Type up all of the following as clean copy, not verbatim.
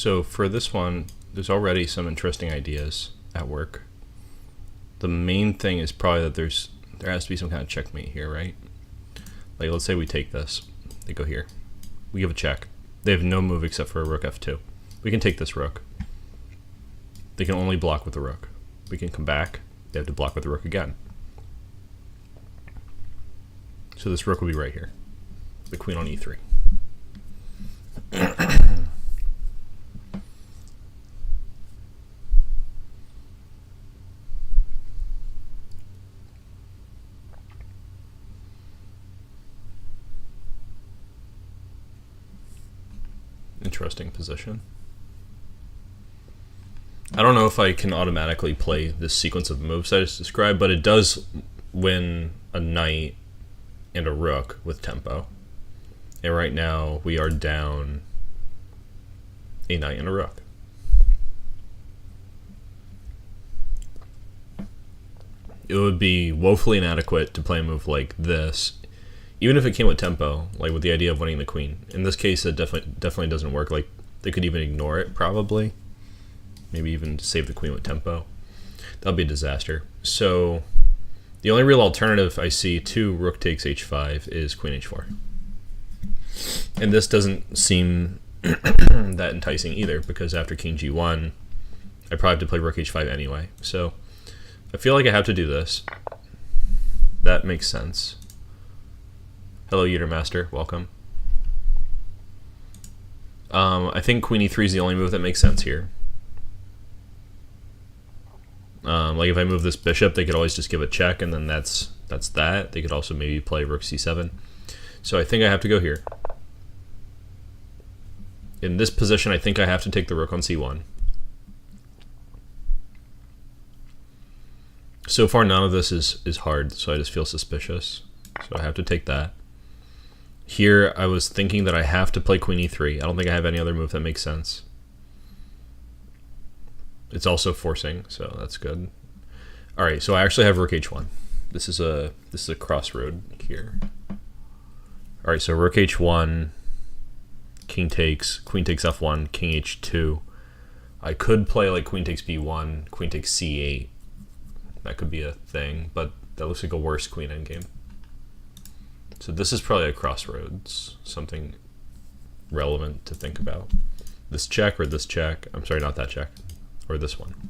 So for this one, there's already some interesting ideas at work. The main thing is probably that there has to be some kind of checkmate here, right? Like, let's say we take this. They go here. We give a check. They have no move except for a rook f2. We can take this rook. They can only block with the rook. We can come back. They have to block with the rook again. So this rook will be right here. The queen on e3. Interesting position. I don't know if I can automatically play this sequence of moves I just described, but it does win a knight and a rook with tempo. And right now we are down a knight and a rook. It would be woefully inadequate to play a move like this, even if it came with tempo, like with the idea of winning the queen. In this case, it definitely doesn't work. Like, they could even ignore it, probably. Maybe even save the queen with tempo. That would be a disaster. So the only real alternative I see to rook takes h5 is queen h4. And this doesn't seem that enticing either, because after king g1, I probably have to play rook h5 anyway. So I feel like I have to do this. That makes sense. Hello, Utermaster. Welcome. I think queen e3 is the only move that makes sense here. Like, if I move this bishop, they could always just give a check, and then that's that. They could also maybe play rook c7. So I think I have to go here. In this position, I think I have to take the rook on c1. So far, none of this is hard, so I just feel suspicious. So I have to take that. Here, I was thinking that I have to play queen e3. I don't think I have any other move that makes sense. It's also forcing, so that's good. All right, so I actually have rook h1. This is a crossroad here. All right, so rook h1, king takes, queen takes f1, king h2. I could play like queen takes b1, queen takes c8. That could be a thing, but that looks like a worse queen endgame. So this is probably a crossroads, something relevant to think about. This check or this check. I'm sorry, not that check. Or this one.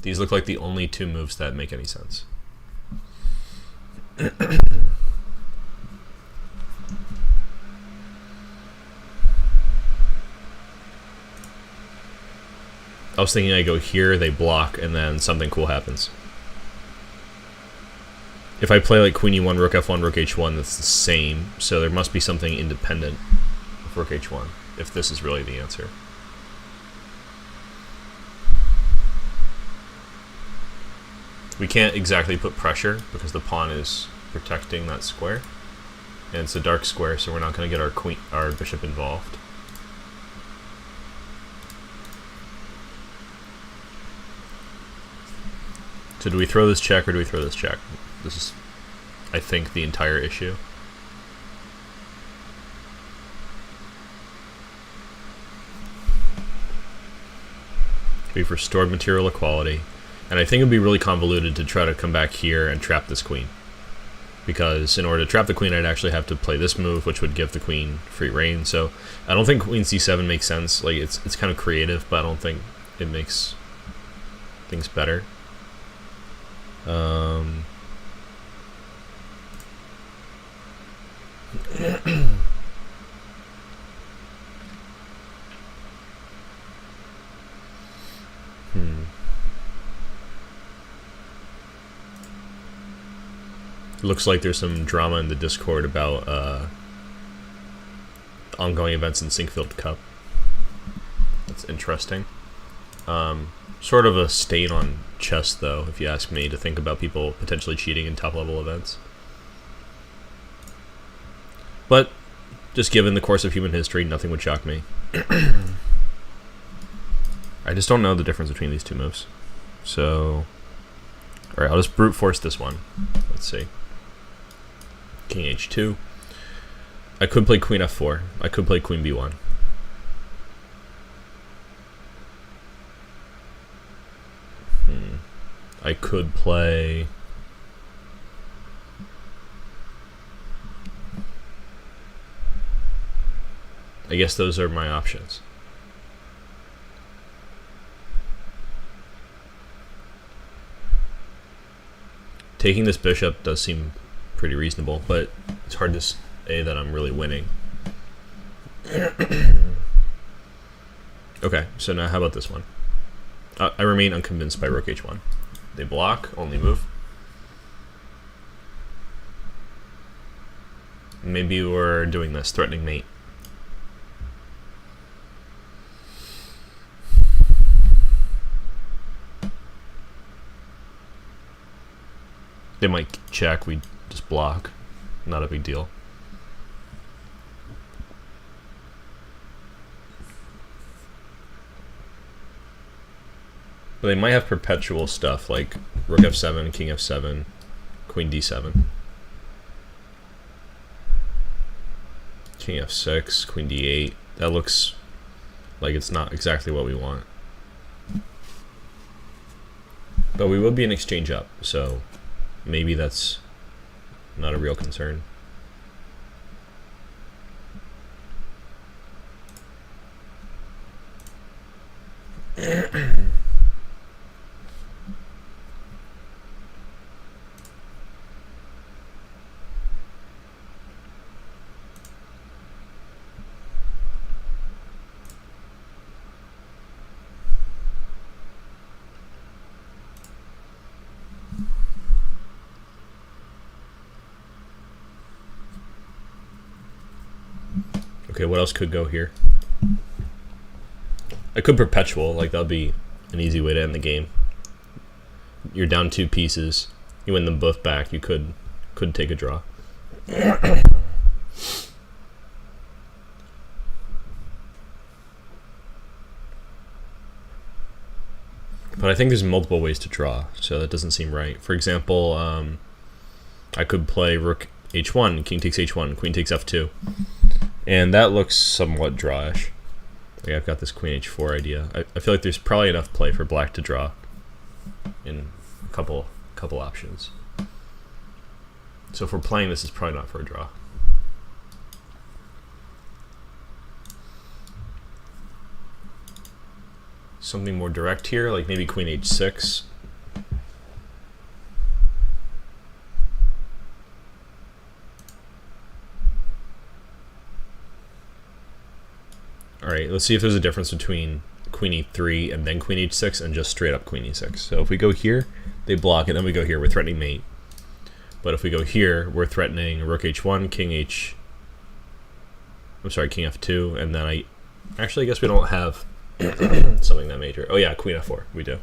These look like the only two moves that make any sense. I was thinking I go here, they block, and then something cool happens. If I play like queen e1, rook f1, rook h1, that's the same. So there must be something independent of rook h1, if this is really the answer. We can't exactly put pressure because the pawn is protecting that square. And it's a dark square, so we're not going to get our bishop involved. So do we throw this check or do we throw this check? This is, I think, the entire issue. We've restored material equality. And I think it would be really convoluted to try to come back here and trap this queen. Because in order to trap the queen, I'd actually have to play this move, which would give the queen free reign. So I don't think queen c7 makes sense. Like, it's kind of creative, but I don't think it makes things better. Looks like there's some drama in the Discord about ongoing events in Sinkfield Cup. That's interesting. Sort of a stain on chess, though, if you ask me, to think about people potentially cheating in top-level events. But just given the course of human history, nothing would shock me. I just don't know the difference between these two moves. So, alright, I'll just brute force this one. Let's see. King h2. I could play queen f4. I could play queen b1. I could play... I guess those are my options. Taking this bishop does seem pretty reasonable, but it's hard to say that I'm really winning. Okay, so now how about this one? I remain unconvinced by rook h1. They block, only move. Maybe we're doing this, threatening mate. They might check, we just block. Not a big deal. But they might have perpetual stuff like rook f7, king f7, queen d7. King f6, queen d8. That looks like it's not exactly what we want. But we will be an exchange up, so maybe that's not a real concern. Okay, what else could go here? I could perpetual, like that would be an easy way to end the game. You're down 2 pieces, you win them both back, you could take a draw. But I think there's multiple ways to draw, so that doesn't seem right. For example, I could play rook h1, king takes h1, queen takes f2. And that looks somewhat drawish. Like I've got this queen h4 idea. I feel like there's probably enough play for black to draw in a couple options. So if we're playing this, it's probably not for a draw. Something more direct here, like maybe queen h6. Alright, let's see if there's a difference between queen e3 and then queen h6 and just straight up queen e6. So if we go here, they block, and then we go here, we're threatening mate. But if we go here, we're threatening rook h1, king f2, and then I guess we don't have something that major. Oh yeah, queen f4, we do.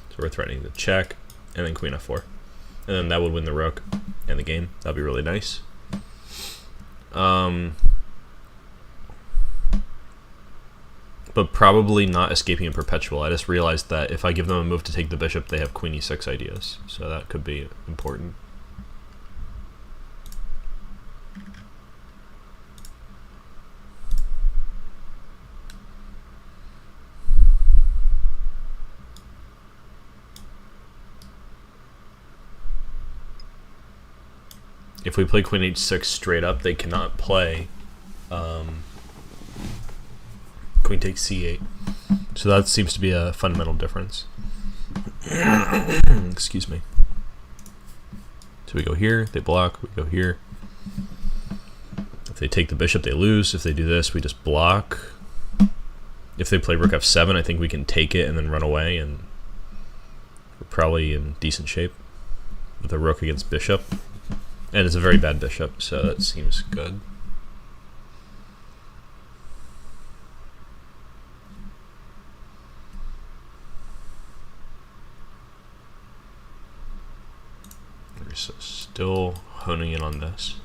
So we're threatening the check, and then queen f4. And then that would win the rook and the game. That'd be really nice. But probably not escaping a perpetual. I just realized that if I give them a move to take the bishop, they have queen e6 ideas. So that could be important. If we play queen h6 straight up, they cannot play queen takes c8. So that seems to be a fundamental difference. Excuse me. So we go here, they block, we go here. If they take the bishop, they lose. If they do this, we just block. If they play rook f7, I think we can take it and then run away, and we're probably in decent shape with a rook against bishop. And it's a very bad bishop, so that seems good. So still honing in on this.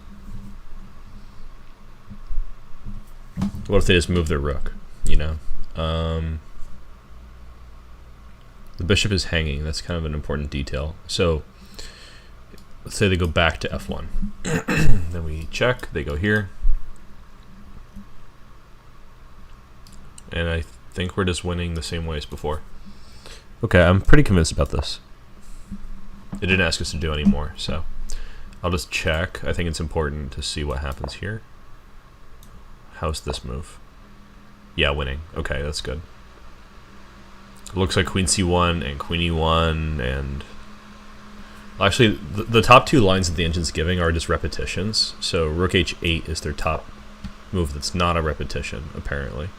What if they just move their rook, you know? The bishop is hanging. That's kind of an important detail. So let's say they go back to f1. Then we check. They go here. And I think we're just winning the same way as before. Okay, I'm pretty convinced about this. It didn't ask us to do any more, so I'll just check. I think it's important to see what happens here. How's this move? Yeah, winning. Okay, that's good. It looks like queen c1 and queen e1, and actually the top two lines that the engine's giving are just repetitions. So rook h8 is their top move that's not a repetition, apparently.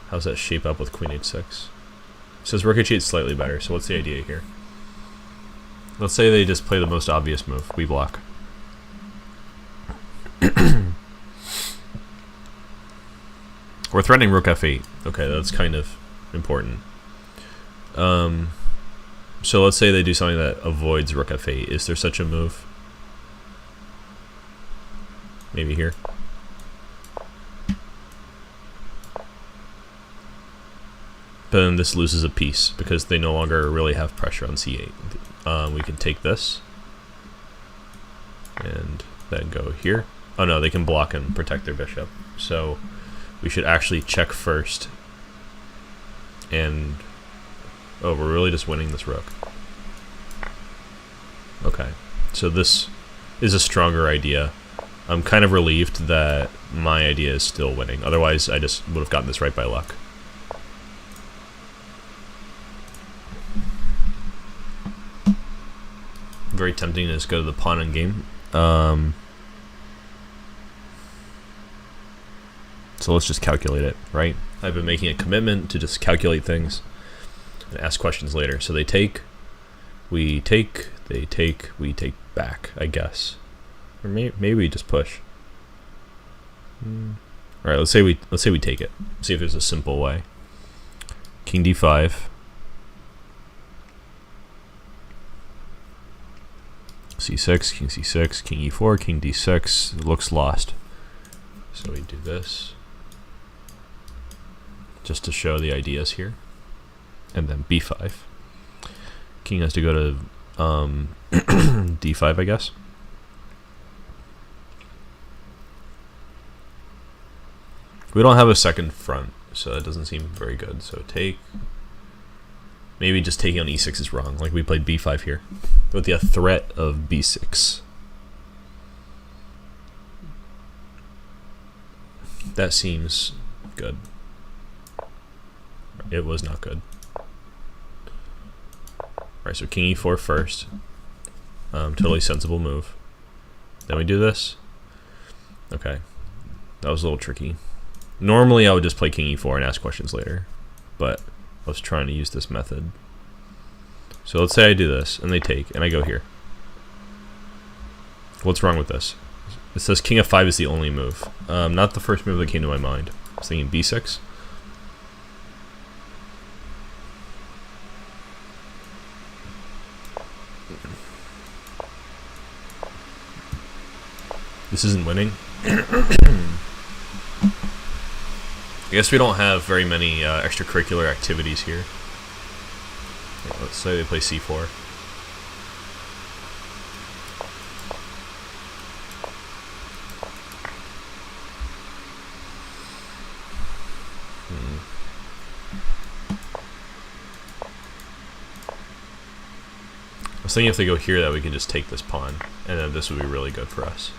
How's that shape up with queen h6? It says rook h8 is slightly better, so what's the idea here? Let's say they just play the most obvious move. We block. We're threatening rook f8. Okay, that's kind of important. So let's say they do something that avoids rook f8. Is there such a move? Maybe here. But then this loses a piece because they no longer really have pressure on c8. We can take this and then go here. Oh no, they can block and protect their bishop. So we should actually check first. And oh, we're really just winning this rook. Okay, so this is a stronger idea. I'm kind of relieved that my idea is still winning. Otherwise, I just would have gotten this right by luck. Very tempting to just go to the pawn end game. So let's just calculate it, right? I've been making a commitment to just calculate things and ask questions later. So they take, we take, they take, we take back, I guess. Or maybe we just push. All right, let's say we take it. See if there's a simple way. King d5. c6, king c6, king e4, king d6. It looks lost. So we do this just to show the ideas here. And then b5. King has to go to d5, I guess. We don't have a second front, so that doesn't seem very good. So take. Maybe just taking on e6 is wrong, like we played b5 here, with the threat of b6. That seems good. It was not good. Alright, so king e4 first. Totally sensible move. Then we do this. Okay. That was a little tricky. Normally I would just play king e4 and ask questions later, but I was trying to use this method. So let's say I do this, and they take, and I go here. What's wrong with this? It says king f5 is the only move. Not the first move that came to my mind. I was thinking b6. This isn't winning. I guess we don't have very many extracurricular activities here. Let's say they play c4. I was thinking if they go here that we can just take this pawn, and then this would be really good for us.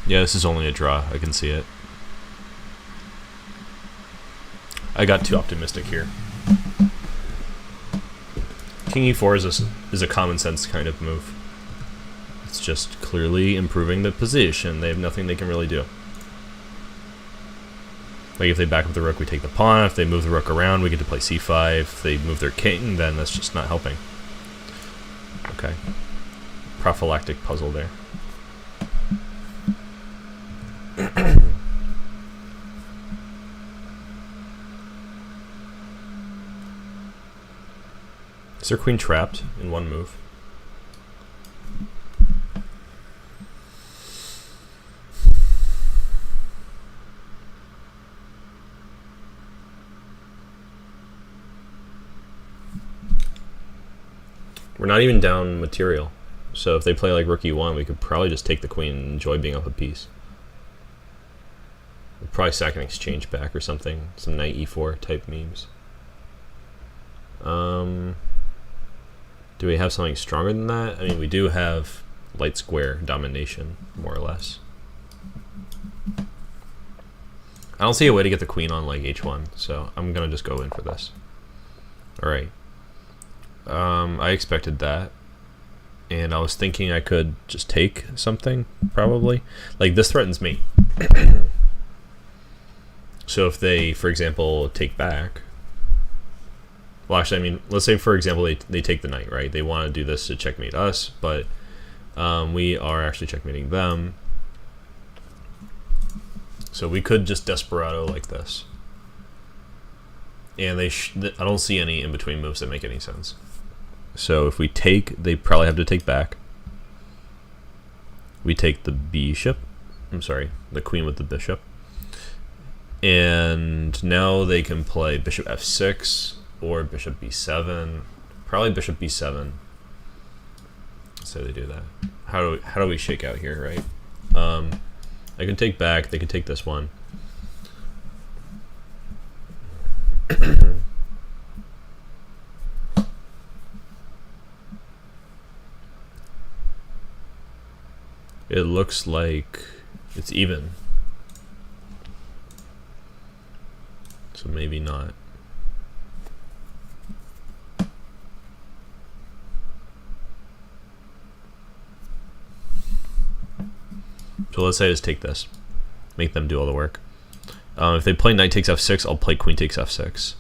Yeah, this is only a draw. I can see it. I got too optimistic here. King e4 is a common sense kind of move. It's just clearly improving the position. They have nothing they can really do. Like if they back up the rook, we take the pawn. If they move the rook around, we get to play c5. If they move their king, then that's just not helping. Okay. Prophylactic puzzle there. Is their queen trapped in one move? We're not even down material. So if they play like rook e1, we could probably just take the queen and enjoy being up a piece. Probably sack and exchange back or something. Some knight e4 type memes. Do we have something stronger than that? I mean, we do have light square domination, more or less. I don't see a way to get the queen on like h1, so I'm gonna just go in for this. All right. I expected that, and I was thinking I could just take something, probably. Like, this threatens me. So if they, for example, take back... Well, actually, I mean, let's say, for example, they take the knight, right? They want to do this to checkmate us, but we are actually checkmating them. So we could just desperado like this. And I don't see any in-between moves that make any sense. So if we take, they probably have to take back. We take the bishop. I'm sorry, the queen with the bishop. And now they can play bishop f6 or bishop b7. Probably bishop b7. So they do that. How do we shake out here, right? I can take back. They can take this one. It looks like it's even. So maybe not. So let's say I just take this. Make them do all the work. If they play knight takes f6, I'll play queen takes f6.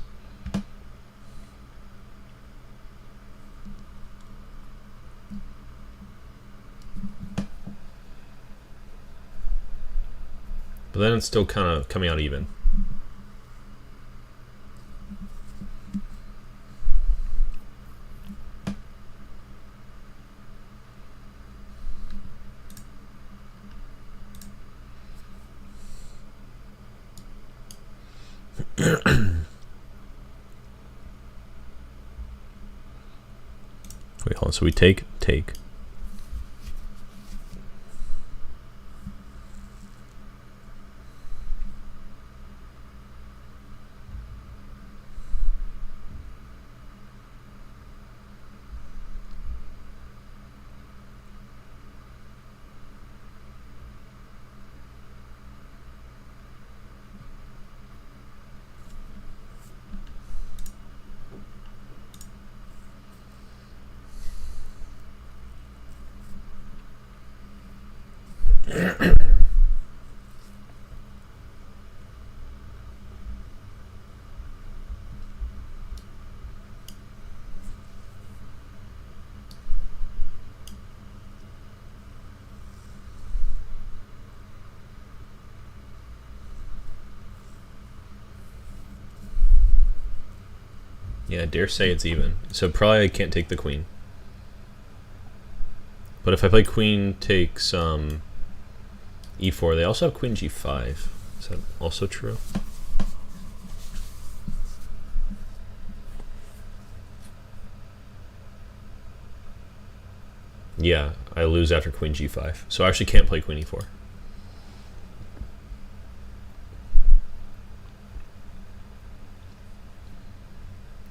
But then it's still kind of coming out even. Wait, hold on. So we take. Yeah, I dare say it's even. So probably I can't take the queen. But if I play queen takes e4, they also have queen g5. Is that also true? Yeah, I lose after queen g5. So I actually can't play queen e4.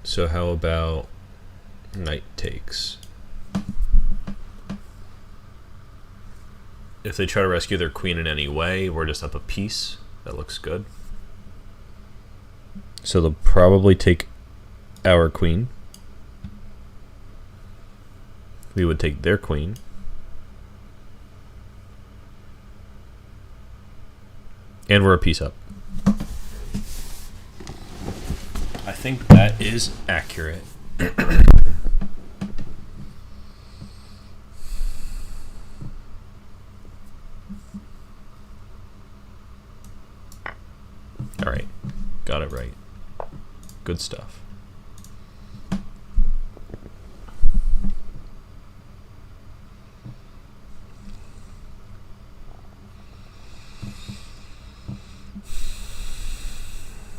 So how about knight takes? If they try to rescue their queen in any way, we're just up a piece. That looks good. So they'll probably take our queen. We would take their queen. And we're a piece up. I think that is accurate. All right, got it right. Good stuff.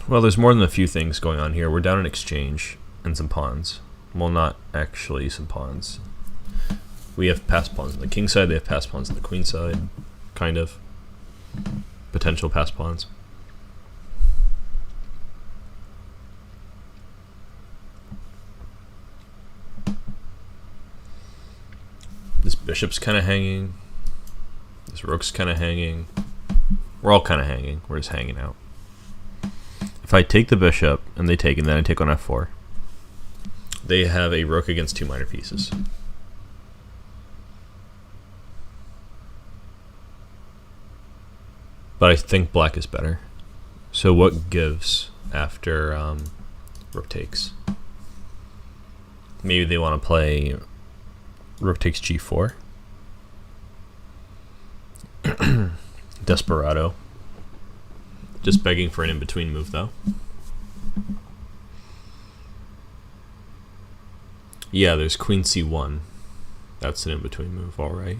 Well, there's more than a few things going on here. We're down an exchange and some pawns. Well, not actually some pawns. We have passed pawns on the king side. They have passed pawns on the queen side. Kind of. Potential passed pawns. Bishop's kind of hanging. This rook's kind of hanging. We're all kind of hanging. We're just hanging out. If I take the bishop and they take, and then I take on f4, they have a rook against 2 minor pieces. But I think black is better. So what gives after rook takes? Maybe they want to play rook takes g4. Desperado. Just begging for an in-between move, though. Yeah, there's queen c1. That's an in-between move, all right.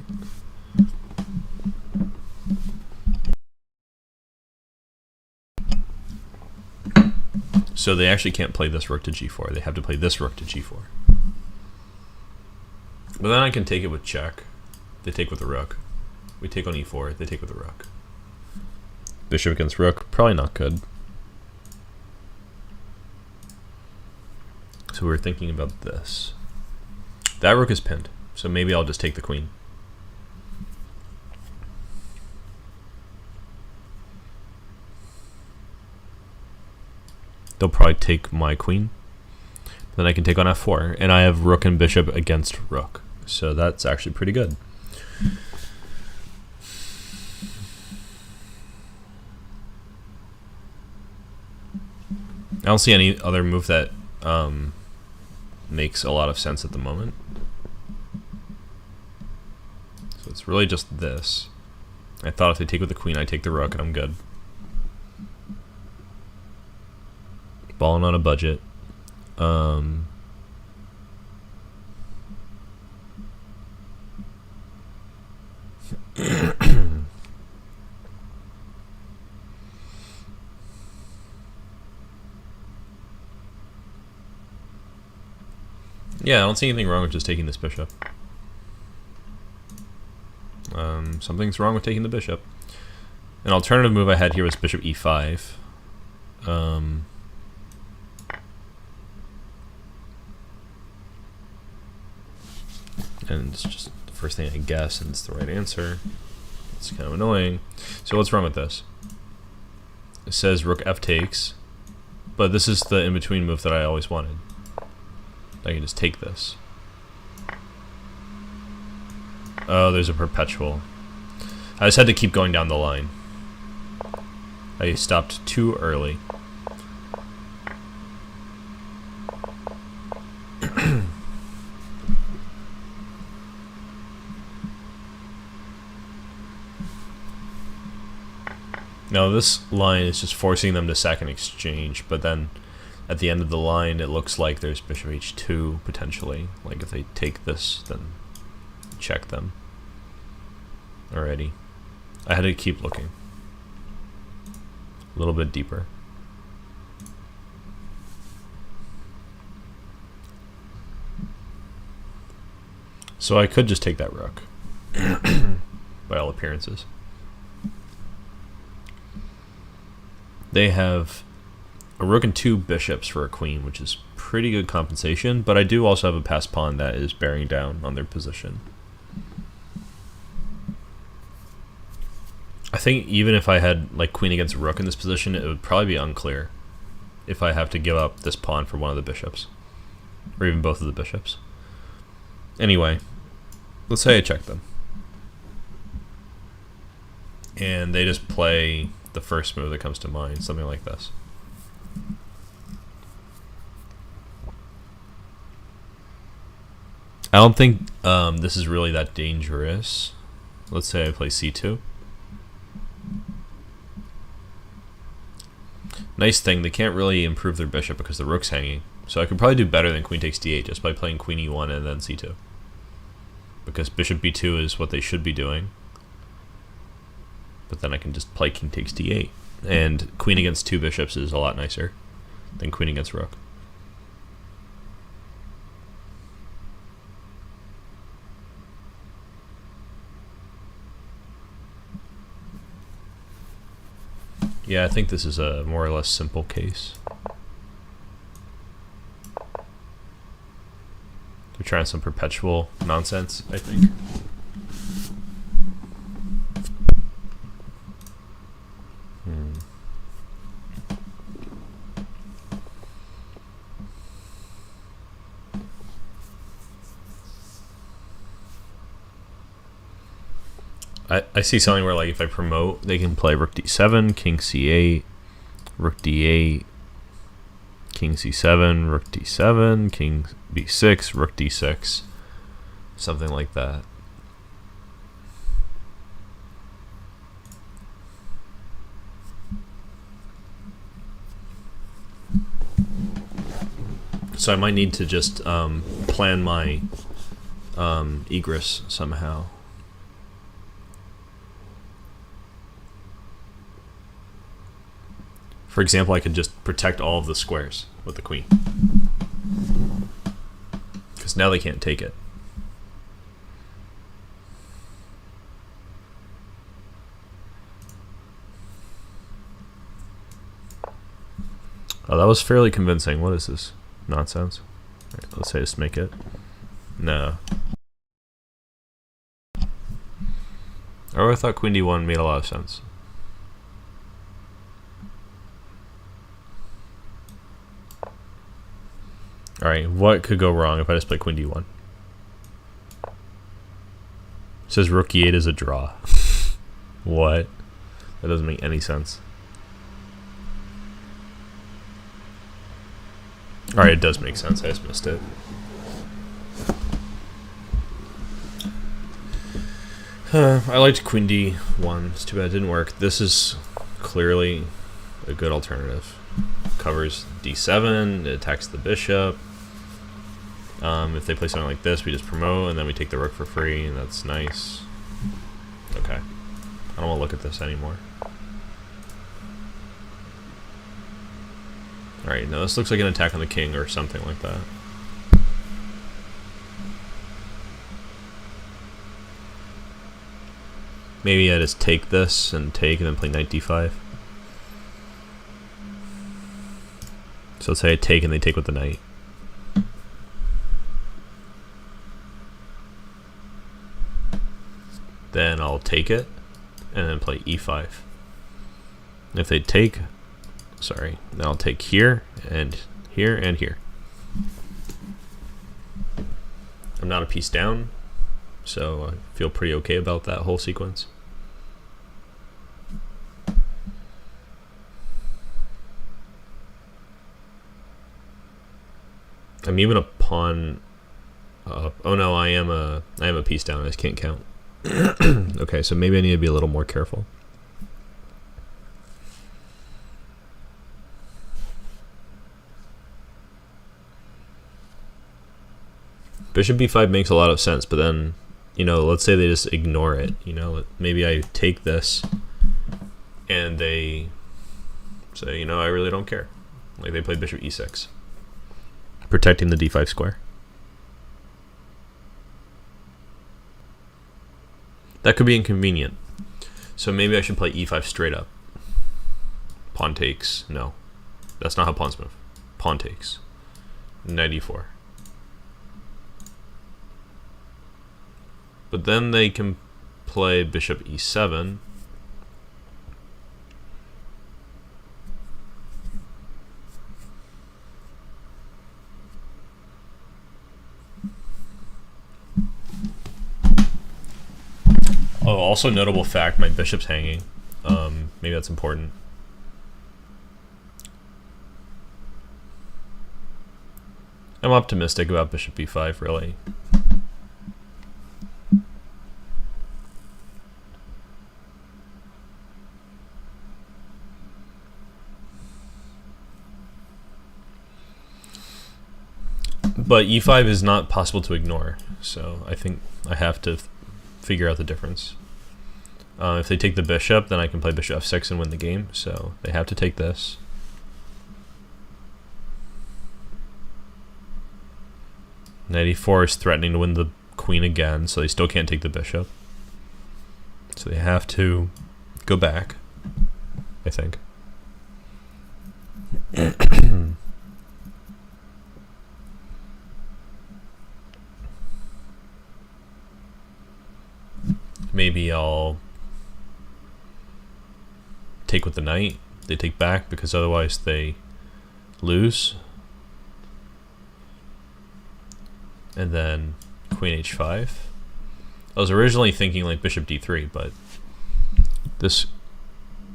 So they actually can't play this rook to g4. They have to play this rook to g4. But then I can take it with check. They take with the rook. We take on e4. They take with the rook. Bishop against rook, probably not good. So we're thinking about this. That rook is pinned, so maybe I'll just take the queen. They'll probably take my queen. Then I can take on f4, and I have rook and bishop against rook. So that's actually pretty good. I don't see any other move that makes a lot of sense at the moment. So it's really just this. I thought if they take with the queen, I take the rook, and I'm good. Balling on a budget. Yeah, I don't see anything wrong with just taking this bishop. Something's wrong with taking the bishop. An alternative move I had here was bishop e5. And it's just the first thing I guess, and it's the right answer. It's kind of annoying. So what's wrong with this? It says rook f takes, but this is the in-between move that I always wanted. I can just take this. Oh, there's a perpetual. I just had to keep going down the line. I stopped too early. Now this line is just forcing them to sack an exchange, but then at the end of the line it looks like there's bishop h2 potentially. Like if they take this, then check them. Alrighty. I had to keep looking. A little bit deeper. So I could just take that rook. By all appearances. They have a rook and 2 bishops for a queen, which is pretty good compensation, but I do also have a passed pawn that is bearing down on their position. I think even if I had like queen against rook in this position, it would probably be unclear if I have to give up this pawn for one of the bishops, or even both of the bishops. Anyway, let's say I check them. And they just play the first move that comes to mind, something like this. I don't think this is really that dangerous. Let's say I play c2. Nice thing, they can't really improve their bishop because the rook's hanging. So I could probably do better than queen takes d8 just by playing queen e1 and then c2. Because bishop b2 is what they should be doing. But then I can just play king takes d8. And queen against 2 bishops is a lot nicer than queen against rook. Yeah, I think this is a more or less simple case. They're trying some perpetual nonsense, I think. I see something where like if I promote, they can play rook d7, king c8, rook d8, king c7, rook d7, king b6, rook d6, something like that. So I might need to just plan my egress somehow. For example, I could just protect all of the squares with the queen, because now they can't take it. Oh, that was fairly convincing. What is this nonsense? All right, let's say just make it. No. Oh, I thought queen d1 made a lot of sense. Alright, what could go wrong if I just play queen d1? It says rook e8 is a draw. What? That doesn't make any sense. Alright, it does make sense. I just missed it. I liked queen d1. It's too bad it didn't work. This is clearly a good alternative. Covers d7, it attacks the bishop. If they play something like this, we just promote and then we take the rook for free, and that's nice. Okay. I don't want to look at this anymore. Alright, now this looks like an attack on the king or something like that. Maybe I just take this and take and then play knight d5. So let's say I take and they take with the knight. Then I'll take it and then play e5. If they take, sorry, then I'll take here and here and here. I'm not a piece down, so I feel pretty okay about that whole sequence. I'm even a pawn up. Oh no, I am a piece down. I just can't count. Okay, so maybe I need to be a little more careful. Bishop b5 makes a lot of sense, but then, you know, let's say they just ignore it. You know, maybe I take this and they say, you know, I really don't care. Like they play bishop e6, protecting the d5 square. That could be inconvenient. So maybe I should play e5 straight up. Pawn takes. No. That's not how pawns move. Pawn takes. Knight e4. But then they can play bishop e7. Oh, also notable fact, my bishop's hanging. Maybe that's important. I'm optimistic about bishop b5, really. But e5 is not possible to ignore, so I think I have to figure out the difference. If they take the bishop, then I can play bishop f6 and win the game, so they have to take this. Knight e4 is threatening to win the queen again, so they still can't take the bishop. So they have to go back, I think. Maybe I'll take with the knight. They take back because otherwise they lose. And then queen h5. I was originally thinking like bishop d3, but this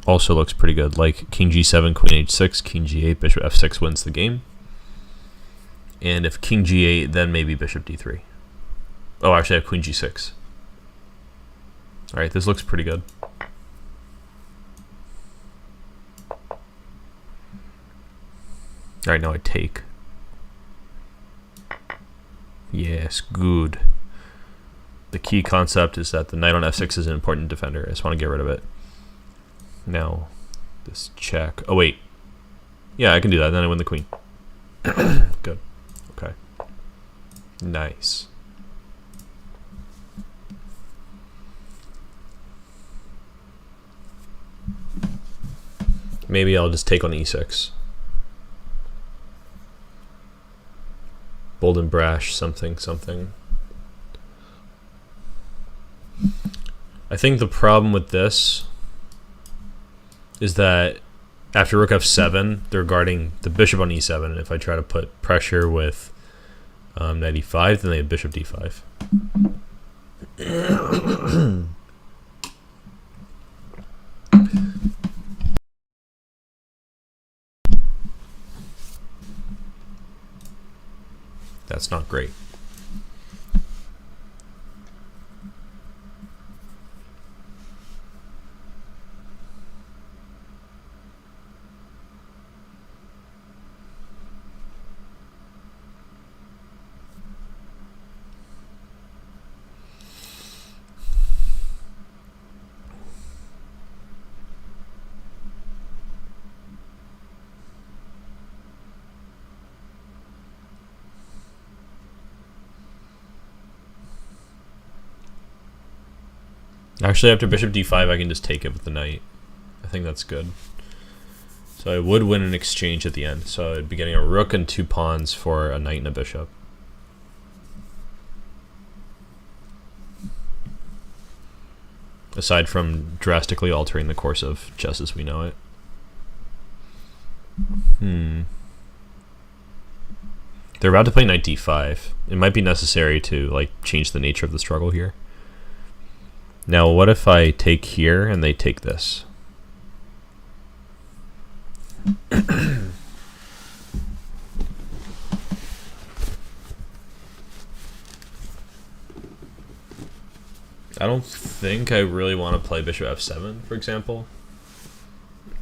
also looks pretty good. Like king g7, queen h6, king g8, bishop f6 wins the game. And if king g8, then maybe bishop d3. Oh, actually I have queen g6. Alright, this looks pretty good. Alright, now I take. Yes, good. The key concept is that the knight on f6 is an important defender. I just want to get rid of it. Now, this check. Oh, wait. Yeah, I can do that. Then I win the queen. Good. Okay. Nice. Maybe I'll just take on e6. Bold and brash, something, something. I think the problem with this is that after rook f7, they're guarding the bishop on e7, and if I try to put pressure with knight e5, then they have bishop d5. That's not great. Actually, after bishop d5, I can just take it with the knight. I think that's good. So I would win an exchange at the end. So I'd be getting a rook and 2 pawns for a knight and a bishop. Aside from drastically altering the course of chess as we know it. They're about to play knight d5. It might be necessary to like change the nature of the struggle here. Now, what if I take here and they take this? I don't think I really want to play bishop f7, for example.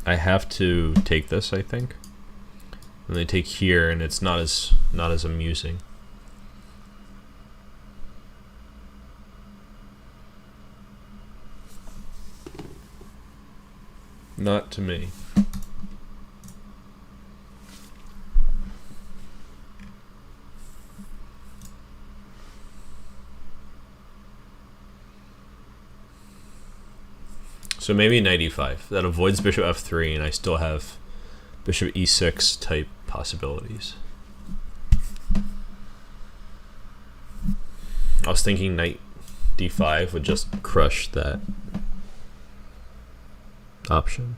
I have to take this, I think. And they take here, and it's not as amusing. Not to me. So maybe knight e5. That avoids bishop f3, and I still have bishop e6 type possibilities. I was thinking knight d5 would just crush that option.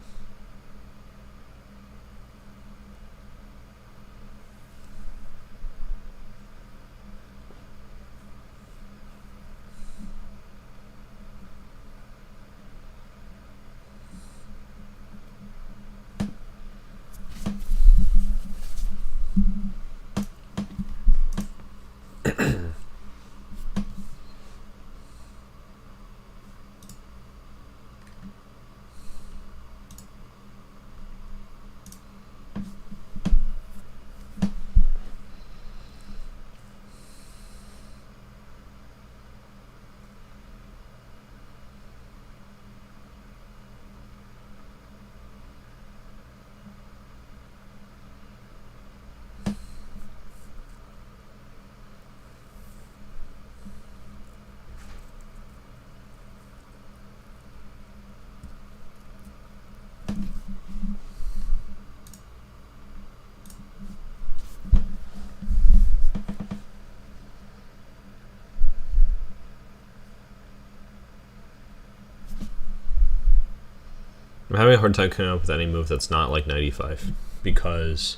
I'm having a hard time coming up with any move that's not like knight e5, because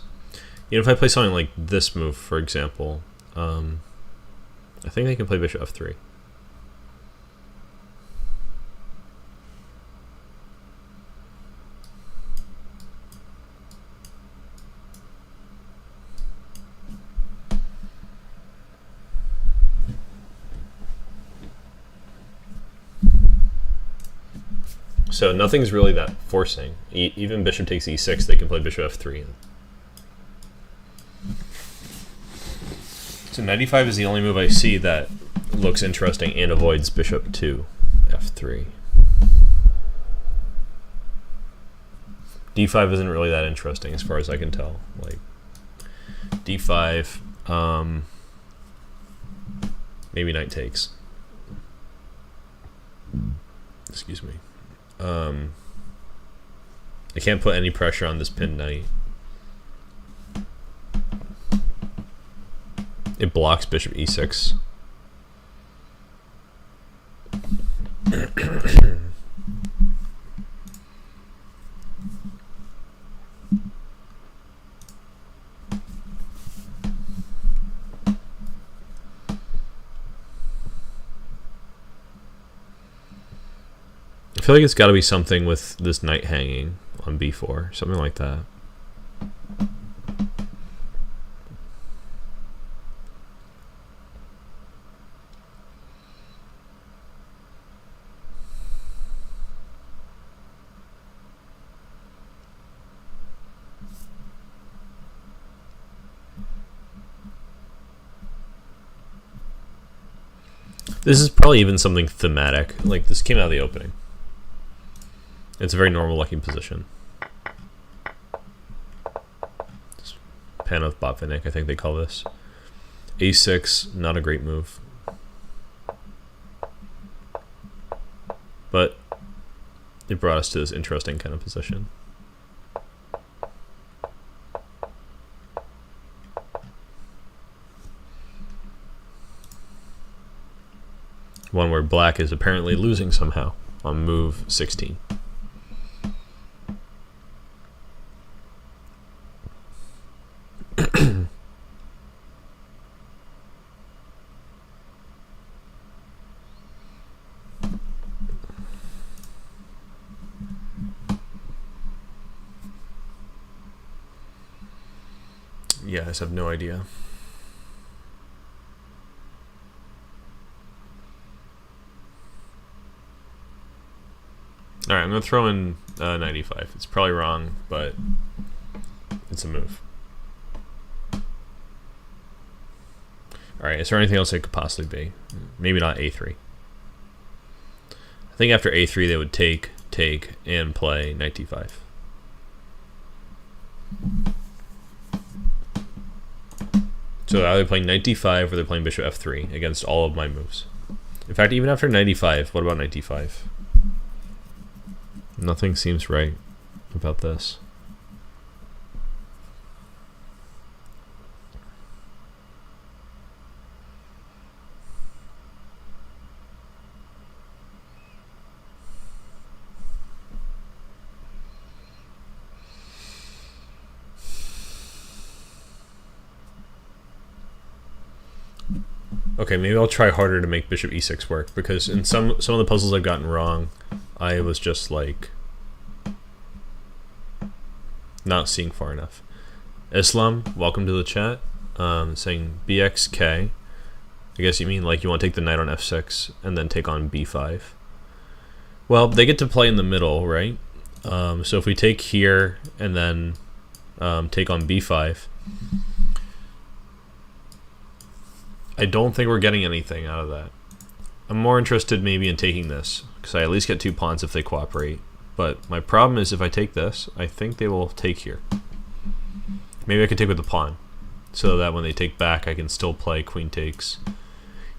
if I play something like this move, for example, I think they can play bishop f3. So nothing's really that forcing. Even bishop takes e6, they can play bishop f3. So knight e5 is the only move I see that looks interesting and avoids bishop to f3. d5 isn't really that interesting as far as I can tell. Like d5, maybe knight takes. Excuse me. I can't put any pressure on this pinned knight. It blocks bishop e6. I feel like it's got to be something with this knight hanging on b4, something like that. This is probably even something thematic, like this came out of the opening. It's a very normal looking position. Pan of Botvinnik, I think they call this. A6, not a great move. But it brought us to this interesting kind of position. One where black is apparently losing somehow on move 16. Yeah, I just have no idea. Alright, I'm going to throw in 95. It's probably wrong, but it's a move. Alright, is there anything else it could possibly be? Maybe not a3. I think after a3 they would take, and play knight d5. So they're either playing knight d5 or they're playing bishop f3 against all of my moves. In fact, even after knight e5, what about knight d5? Nothing seems right about this. Okay, maybe I'll try harder to make bishop e6 work, because in some of the puzzles I've gotten wrong, I was just like not seeing far enough. Islam, welcome to the chat. Saying BXK. I guess you mean like you want to take the knight on f6 and then take on b5. Well, they get to play in the middle, right? So if we take here and then take on b5, I don't think we're getting anything out of that. I'm more interested maybe in taking this, because I at least get 2 pawns if they cooperate. But my problem is if I take this, I think they will take here. Maybe I could take with the pawn, so that when they take back, I can still play queen takes,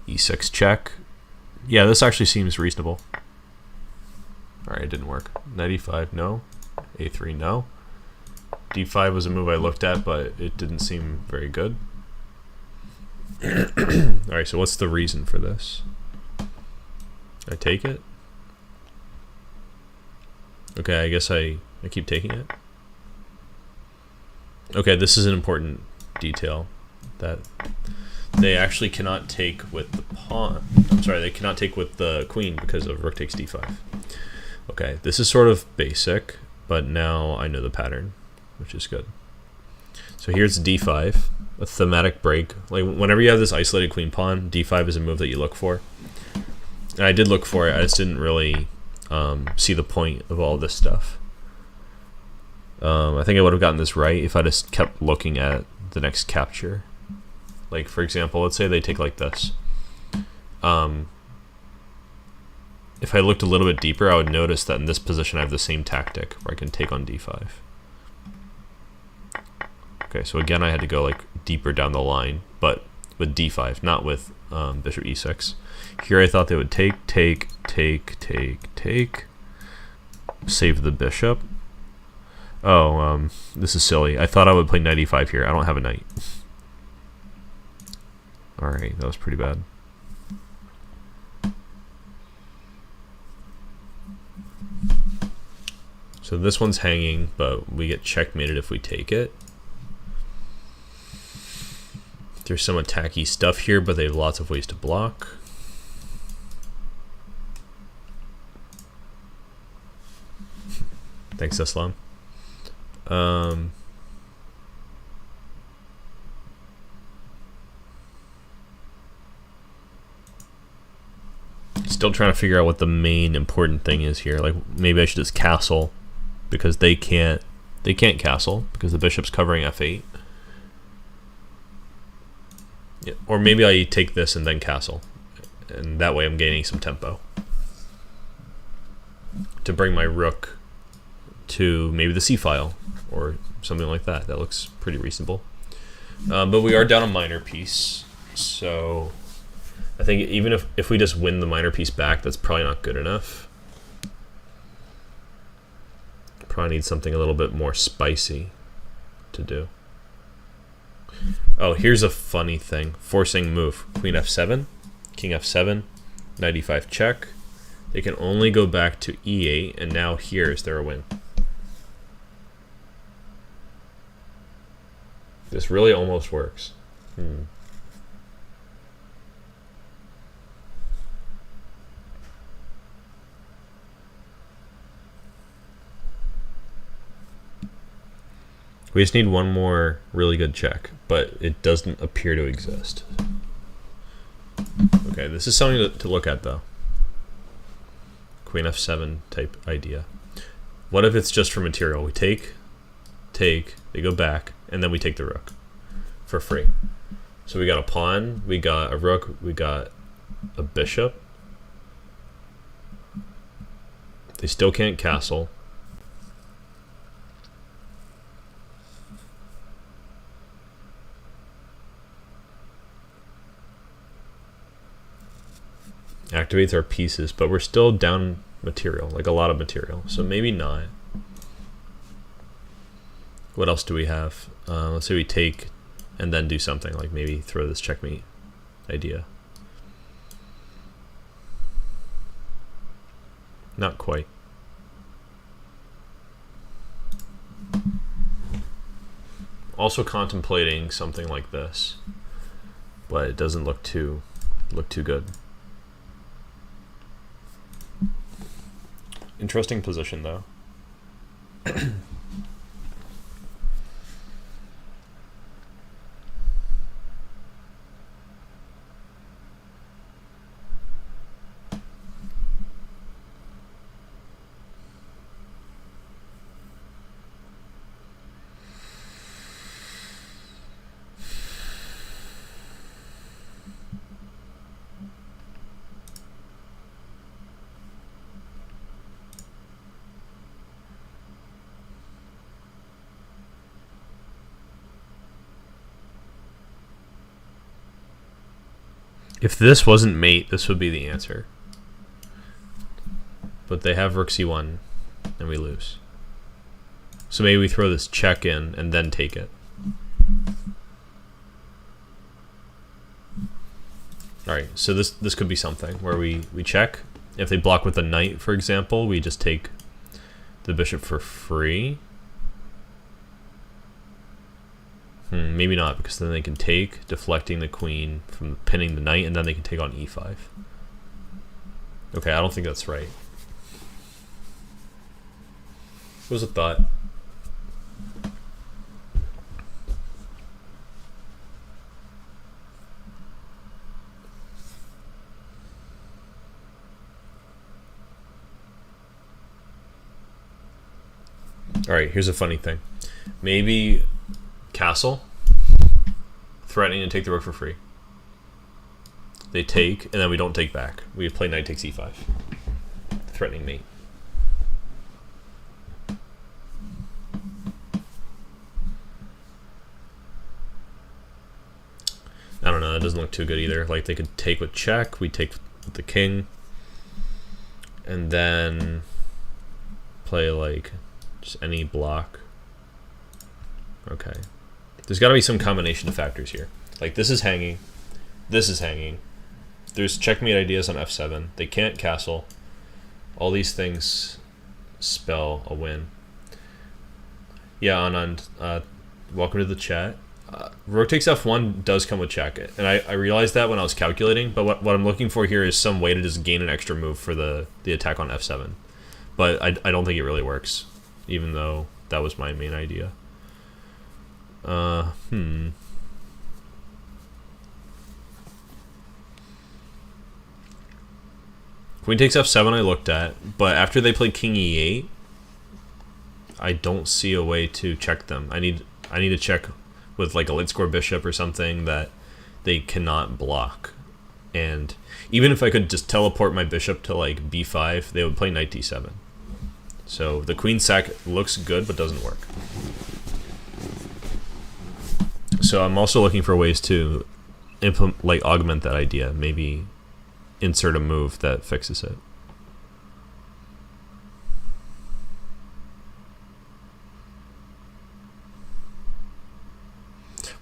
e6 check. Yeah, this actually seems reasonable. Alright, it didn't work. Knight e5, no. a3, no. d5 was a move I looked at, but it didn't seem very good. Alright, so what's the reason for this? I take it? Okay, I guess I keep taking it. Okay, this is an important detail, that they actually cannot take with the pawn. I'm sorry, they cannot take with the queen because of rook takes d5. Okay, this is sort of basic, but now I know the pattern, which is good. So here's d5, a thematic break. Like whenever you have this isolated queen pawn, d5 is a move that you look for. And I did look for it, I just didn't really see the point of all this stuff. I think I would have gotten this right if I just kept looking at the next capture. Like, for example, let's say they take like this. If I looked a little bit deeper, I would notice that in this position I have the same tactic where I can take on d5. Okay, so again I had to go like deeper down the line, but with d5, not with bishop e6. Here I thought they would take, save the bishop. Oh, this is silly. I thought I would play knight e5 here. I don't have a knight. Alright, that was pretty bad. So this one's hanging, but we get checkmated if we take it. There's some attacky stuff here, but they have lots of ways to block. Thanks, Islam. Still trying to figure out what the main important thing is here. Like, maybe I should just castle, because they can't castle because the bishop's covering f8. Yeah, or maybe I take this and then castle, and that way I'm gaining some tempo to bring my rook to maybe the c file or something like that. That looks pretty reasonable. But we are down a minor piece, so I think even if we just win the minor piece back, that's probably not good enough. Probably need something a little bit more spicy to do. Oh, here's a funny thing. Forcing move. Queen f7, king f7, knight e5 check. They can only go back to e8, and now here is there a win. This really almost works. We just need one more really good check, but it doesn't appear to exist. Okay, this is something to look at though. Queen f7 type idea. What if it's just for material? We take, they go back, and then we take the rook for free. So we got a pawn, we got a rook, we got a bishop. They still can't castle. Activates our pieces, but we're still down material, like a lot of material, so maybe not. What else do we have? Let's say we take and then do something, like maybe throw this checkmate idea. Not quite. Also contemplating something like this, but it doesn't look too good. Interesting position though. If this wasn't mate, this would be the answer. But they have rook c1, and we lose. So maybe we throw this check in and then take it. Alright, so this could be something where we check. If they block with a knight, for example, we just take the bishop for free. Maybe not, because then they can take, deflecting the queen from pinning the knight, and then they can take on e5. Okay, I don't think that's right. What was a thought? Alright, here's a funny thing. Maybe castle, threatening to take the rook for free. They take, and then we don't take back. We play knight takes e5. Threatening mate. I don't know, that doesn't look too good either. Like, they could take with check, we take with the king, and then play, like, just any block. Okay. There's got to be some combination of factors here. Like, this is hanging, this is hanging. There's checkmate ideas on f7. They can't castle. All these things spell a win. Yeah, Anand, welcome to the chat. Rook takes f1 does come with check, and I realized that when I was calculating, but what I'm looking for here is some way to just gain an extra move for the attack on f7. But I don't think it really works, even though that was my main idea. Queen takes f7 I looked at, but after they played king e8, I don't see a way to check them. I need to check with like a late score bishop or something that they cannot block. And even if I could just teleport my bishop to like b5, they would play knight d7. So the queen sack looks good but doesn't work. So I'm also looking for ways to implement, like, augment that idea. Maybe insert a move that fixes it.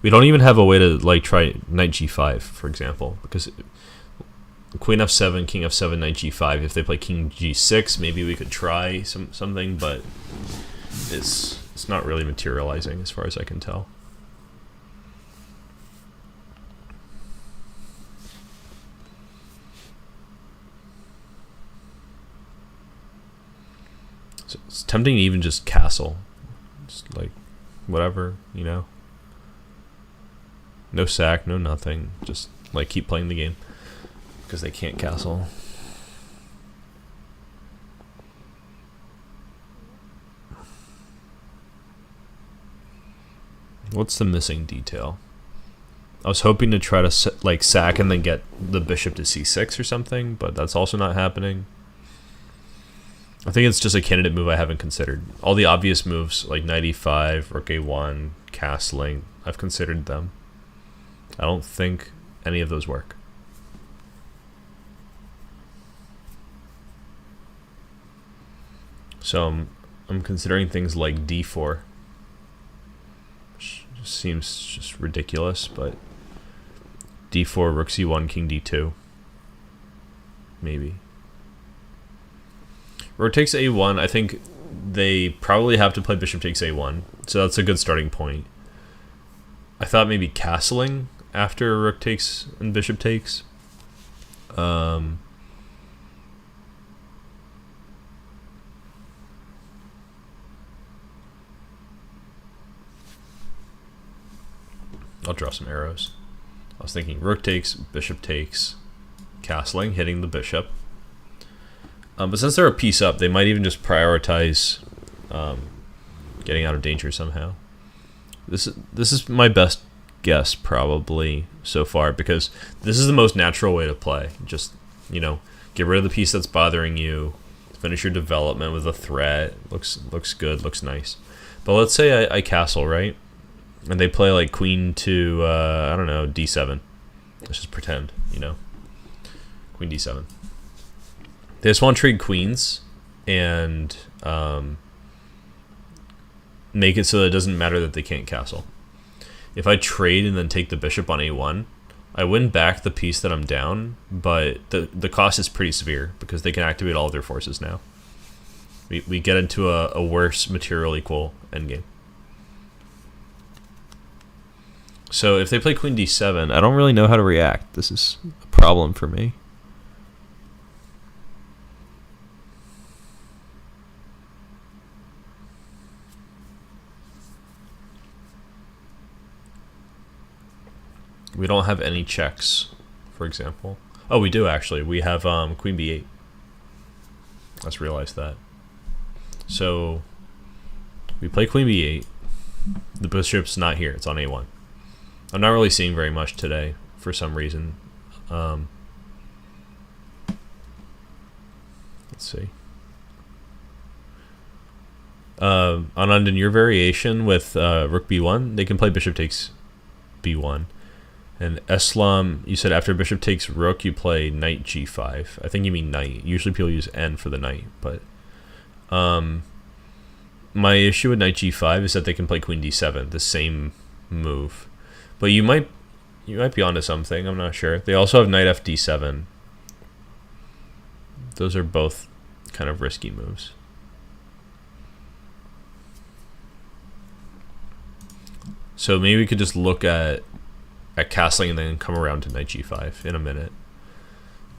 We don't even have a way to like try knight g5, for example, because queen f7, king f7, knight g5. If they play king g6, maybe we could try something, but it's not really materializing as far as I can tell. So it's tempting to even just castle, just like whatever, you know. No sack, no nothing. Just like keep playing the game because they can't castle. What's the missing detail? I was hoping to try to like sack and then get the bishop to c6 or something, but that's also not happening. I think it's just a candidate move I haven't considered. All the obvious moves like knight e5, rook a1, castling, I've considered them. I don't think any of those work. So I'm considering things like d4. Which just seems just ridiculous, but d4, rook c1, king d2. Maybe. Rook takes a1. I think they probably have to play bishop takes a1. So that's a good starting point. I thought maybe castling after rook takes and bishop takes. I'll draw some arrows. I was thinking rook takes, bishop takes, castling, hitting the bishop. But since they're a piece up, they might even just prioritize getting out of danger somehow. This is my best guess probably so far, because this is the most natural way to play. Just, you know, get rid of the piece that's bothering you, finish your development with a threat. Looks good, looks nice. But let's say I castle, right? And they play like queen to I don't know, d7. Let's just pretend, you know, queen d7. They just want to trade queens and make it so that it doesn't matter that they can't castle. If I trade and then take the bishop on a1, I win back the piece that I'm down, but the cost is pretty severe because they can activate all of their forces now. We get into a worse material equal endgame. So if they play queen d7, I don't really know how to react. This is a problem for me. We don't have any checks, for example. Oh, we do actually. We have queen b8. Let's realize that. So we play queen b8. The bishop's not here. It's on a1. I'm not really seeing very much today for some reason. Let's see. Anand, in your variation with rook b1, they can play bishop takes b1. And Islam, you said after bishop takes rook, you play knight g5. I think you mean knight. Usually people use n for the knight, but my issue with knight g5 is that they can play queen d7, the same move. But you might be onto something. I'm not sure. They also have knight fd7. Those are both kind of risky moves. So maybe we could just look at castling and then come around to knight g5 in a minute.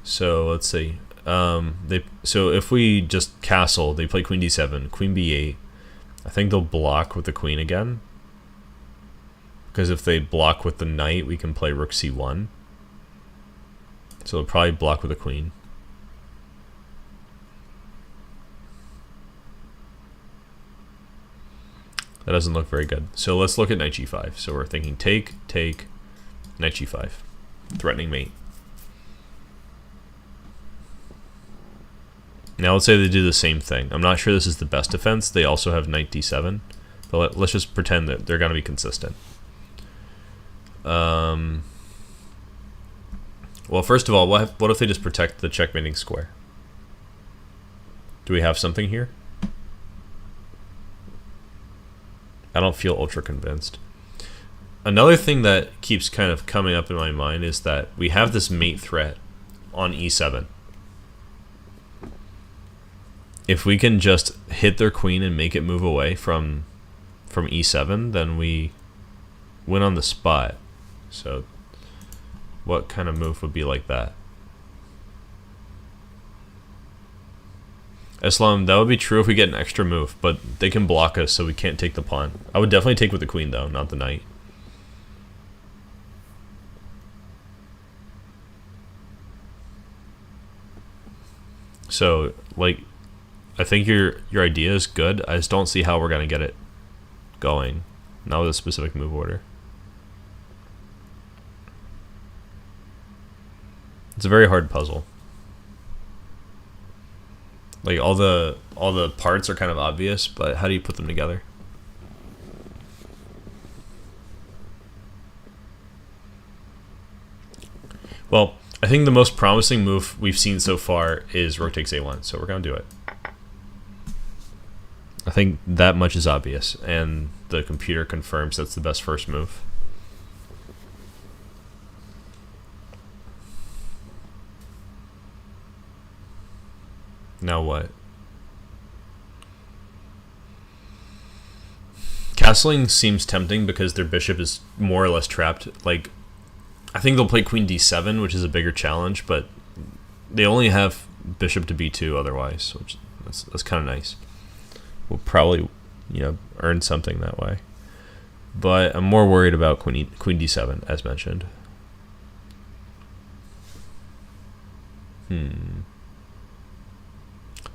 So let's see. So if we just castle, they play queen d7, queen b8. I think they'll block with the queen again. Because if they block with the knight, we can play rook c1. So they'll probably block with the queen. That doesn't look very good. So let's look at knight g5. So we're thinking take, knight g5. Threatening mate. Now let's say they do the same thing. I'm not sure this is the best defense. They also have knight d7. But let's just pretend that they're going to be consistent. Well, first of all, what if they just protect the checkmating square? Do we have something here? I don't feel ultra convinced. Another thing that keeps kind of coming up in my mind is that we have this mate threat on e7. If we can just hit their queen and make it move away from e7, then we win on the spot. So what kind of move would be like that? Islam, that would be true if we get an extra move, but they can block us, so we can't take the pawn. I would definitely take with the queen, though, not the knight. So, like, I think your idea is good. I just don't see how we're going to get it going. Not with a specific move order. It's a very hard puzzle. Like all the parts are kind of obvious, but how do you put them together? Well, I think the most promising move we've seen so far is rook takes a1, so we're gonna do it. I think that much is obvious, and the computer confirms that's the best first move. Now what? Castling seems tempting because their bishop is more or less trapped. Like, I think they'll play queen d7, which is a bigger challenge, but they only have bishop to b2 otherwise, which that's kind of nice. We'll probably, earn something that way. But I'm more worried about queen d7, as mentioned.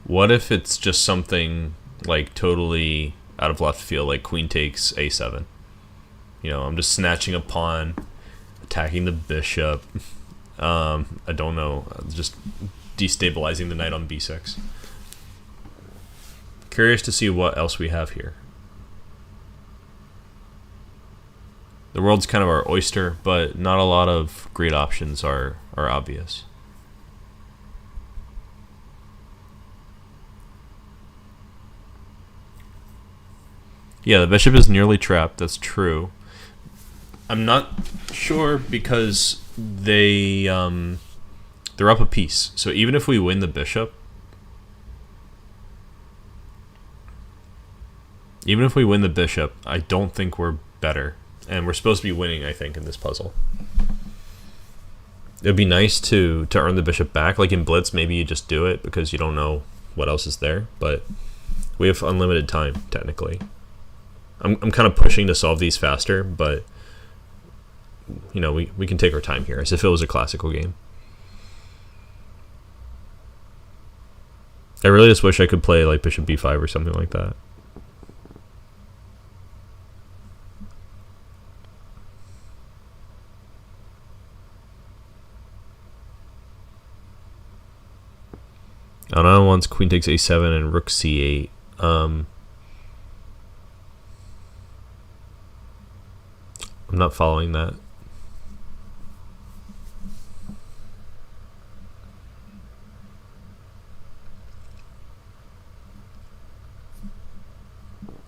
What if it's just something like totally out of left field, like queen takes a7? I'm just snatching a pawn, attacking the bishop. I don't know, just destabilizing the knight on b6. Curious to see what else we have here. The world's kind of our oyster, but not a lot of great options are obvious. Yeah, the bishop is nearly trapped. That's true. I'm not sure because they're up a piece. So even if we win the bishop, I don't think we're better. And we're supposed to be winning, I think, in this puzzle. It would be nice to earn the bishop back. Like in Blitz, maybe you just do it because you don't know what else is there. But we have unlimited time, technically. I'm kind of pushing to solve these faster, but we can take our time here as if it was a classical game. I really just wish I could play like bishop b5 or something like that. On once, queen takes a7 and rook c8. I'm not following that.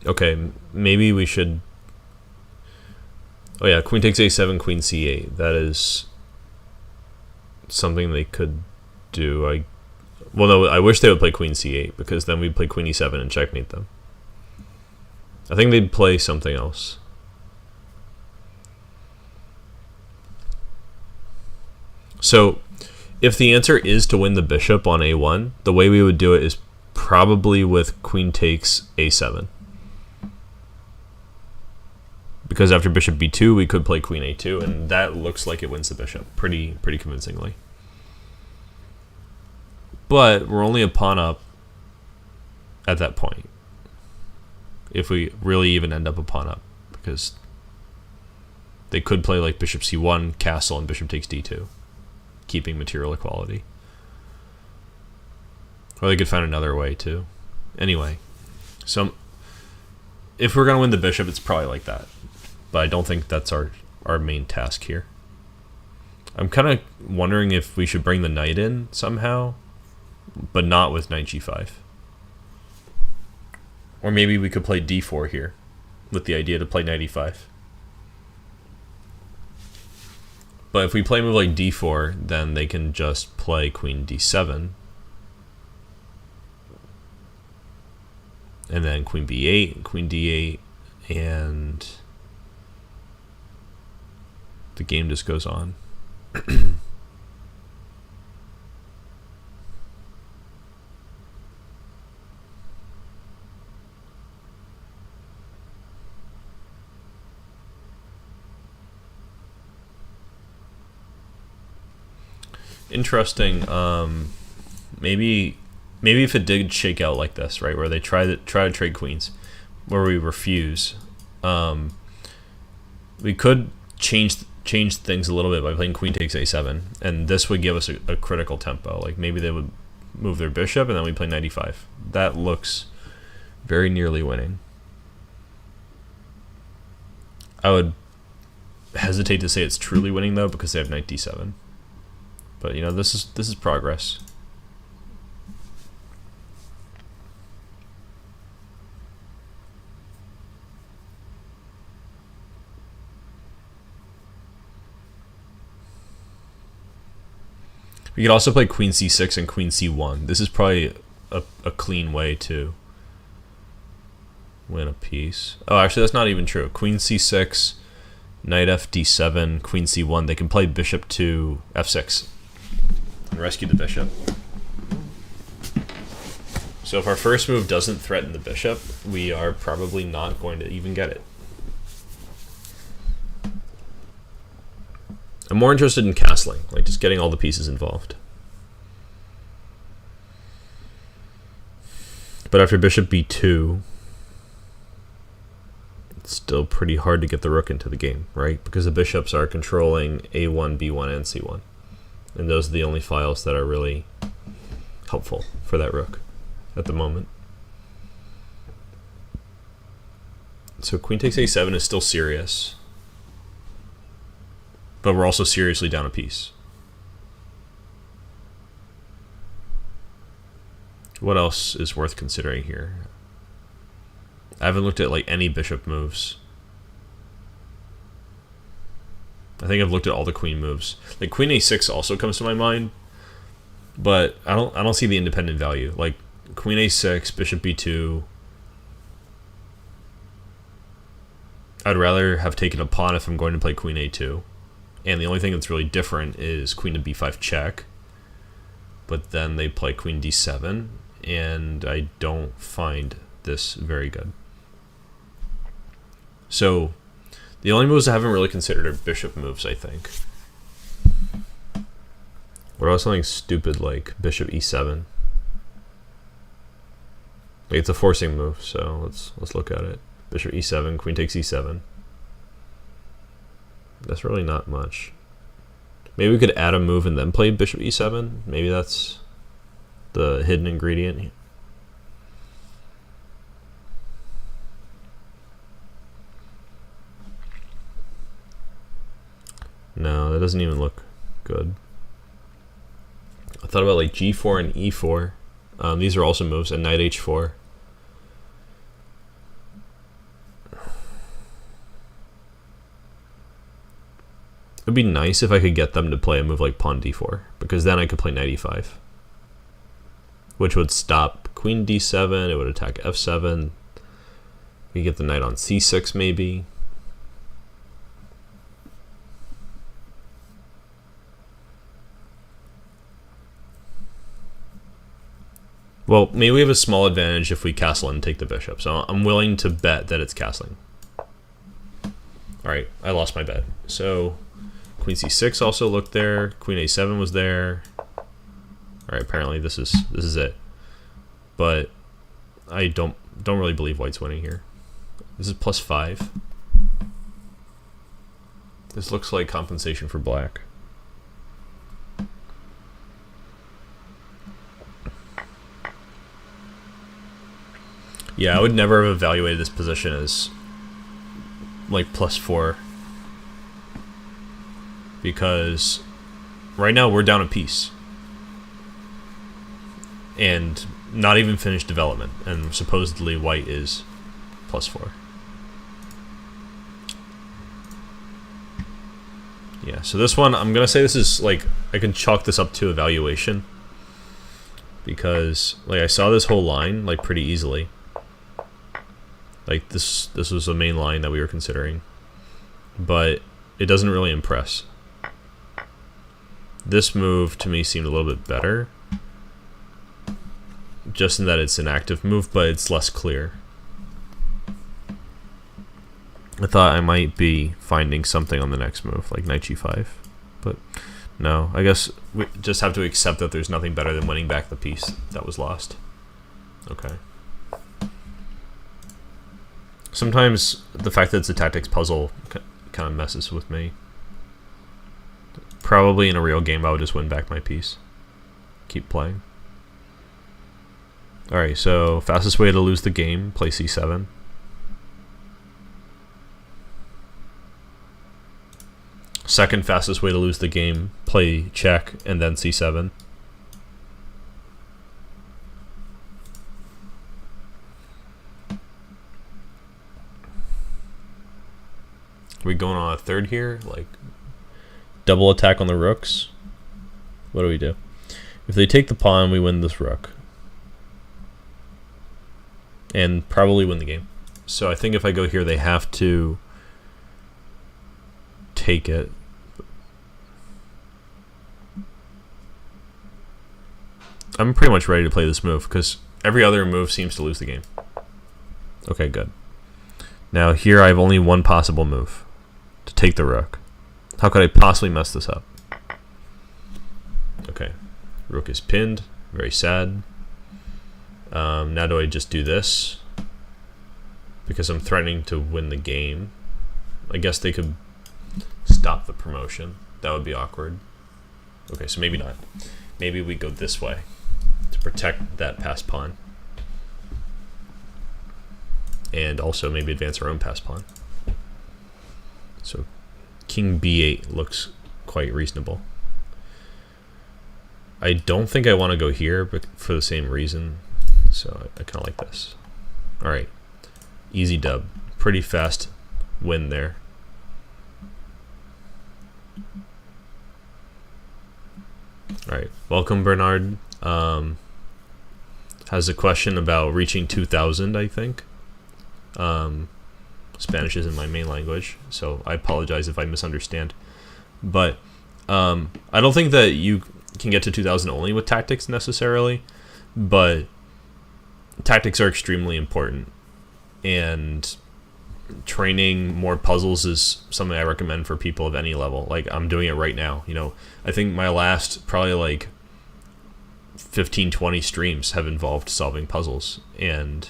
Okay, maybe we should... Oh yeah, queen takes a7, queen c8. That is something they could do. Well, no, I wish they would play queen c8, because then we'd play queen e7 and checkmate them. I think they'd play something else. So, if the answer is to win the bishop on a1, the way we would do it is probably with queen takes a7. Because after bishop b2, we could play queen a2, and that looks like it wins the bishop pretty convincingly. But we're only a pawn up at that point, if we really even end up a pawn up, because they could play like bishop c1, castle, and bishop takes d2, keeping material equality. Or they could find another way too. Anyway, so if we're going to win the bishop, it's probably like that. But I don't think that's our main task here. I'm kind of wondering if we should bring the knight in somehow, but not with knight g5. Or maybe we could play d4 here, with the idea to play knight e5. But if we play a move like d4, then they can just play queen d7. And then queen b8, queen d8, and the game just goes on. Interesting. Maybe if it did shake out like this, right, where they try to trade queens, where we refuse, we could change things a little bit by playing queen takes a7, and this would give us a critical tempo. Like maybe they would move their bishop, and then we play knight e5. That looks very nearly winning. I would hesitate to say it's truly winning though, because they have knight d7. But you know, this is progress. We could also play queen c6 and queen c1. This is probably a clean way to win a piece. Oh, actually, that's not even true. Queen c6, knight f d7, queen c1. They can play bishop to f6 and rescue the bishop. So if our first move doesn't threaten the bishop, we are probably not going to even get it. I'm more interested in castling, like just getting all the pieces involved. But after bishop b2, it's still pretty hard to get the rook into the game, right? Because the bishops are controlling a1, b1, and c1. And those are the only files that are really helpful for that rook at the moment. So queen takes a7 is still serious. But we're also seriously down a piece. What else is worth considering here? I haven't looked at like any bishop moves. I think I've looked at all the queen moves. Like queen a6 also comes to my mind, but I don't see the independent value. Like queen a6, bishop b2. I'd rather have taken a pawn if I'm going to play queen a2. And the only thing that's really different is queen to b5 check. But then they play queen d7, and I don't find this very good. So the only moves I haven't really considered are bishop moves, I think. What about something stupid like bishop e7? Like it's a forcing move, so let's look at it. Bishop e7, queen takes e7. That's really not much. Maybe we could add a move and then play bishop e7. Maybe that's the hidden ingredient. No, that doesn't even look good. I thought about like g4 and e4. These are also moves, and knight h4. It'd be nice if I could get them to play a move like pawn d4, because then I could play knight e5, which would stop queen d7. It would attack f7. We get the knight on c6 maybe. Well, maybe we have a small advantage if we castle and take the bishop, so I'm willing to bet that it's castling. Alright, I lost my bet. So, queen c6 also looked there, queen a7 was there. Alright, apparently this is it. But I don't really believe white's winning here. This is +5. This looks like compensation for black. Yeah, I would never have evaluated this position as like +4, because right now we're down a piece and not even finished development, and supposedly white is +4. Yeah, so this one, I'm gonna say this is like, I can chalk this up to evaluation, because like I saw this whole line like pretty easily. Like this was the main line that we were considering, but it doesn't really impress. This move to me seemed a little bit better, just in that it's an active move, but it's less clear. I thought I might be finding something on the next move, like knight g5, but no. I guess we just have to accept that there's nothing better than winning back the piece that was lost. Okay. Sometimes the fact that it's a tactics puzzle kind of messes with me. Probably in a real game I would just win back my piece. Keep playing. Alright, so fastest way to lose the game, play c7. Second fastest way to lose the game, play check and then c7. Are we going on a third here? Like, double attack on the rooks? What do we do? If they take the pawn, we win this rook. And probably win the game. So I think if I go here, they have to take it. I'm pretty much ready to play this move, because every other move seems to lose the game. Okay, good. Now here I have only one possible move. To take the rook. How could I possibly mess this up? Okay. Rook is pinned. Very sad. Now do I just do this? Because I'm threatening to win the game. I guess they could stop the promotion. That would be awkward. Okay, so maybe not. Maybe we go this way to protect that passed pawn. And also maybe advance our own passed pawn. So king b8 looks quite reasonable. I don't think I want to go here, but for the same reason. So I kind of like this. Alright. Easy dub. Pretty fast win there. Alright. Welcome, Bernard. Has a question about reaching 2,000, I think. Spanish isn't my main language, so I apologize if I misunderstand. But I don't think that you can get to 2,000 only with tactics necessarily, but tactics are extremely important, and training more puzzles is something I recommend for people of any level. Like, I'm doing it right now. You know, I think my last probably like 15-20 streams have involved solving puzzles, and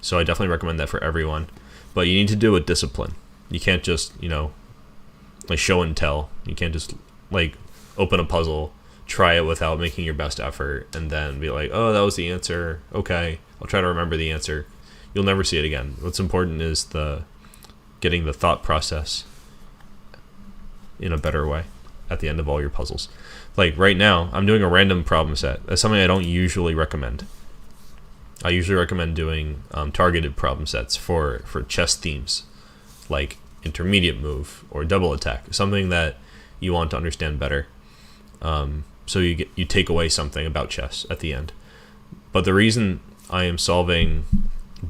so I definitely recommend that for everyone. But you need to do it with discipline. You can't just, you know, like show and tell. You can't just like open a puzzle, try it without making your best effort and then be like, oh, that was the answer. Okay, I'll try to remember the answer. You'll never see it again. What's important is getting the thought process in a better way at the end of all your puzzles. Like right now, I'm doing a random problem set. That's something I don't usually recommend. I usually recommend doing targeted problem sets for chess themes, like intermediate move or double attack, something that you want to understand better. So you take away something about chess at the end. But the reason I am solving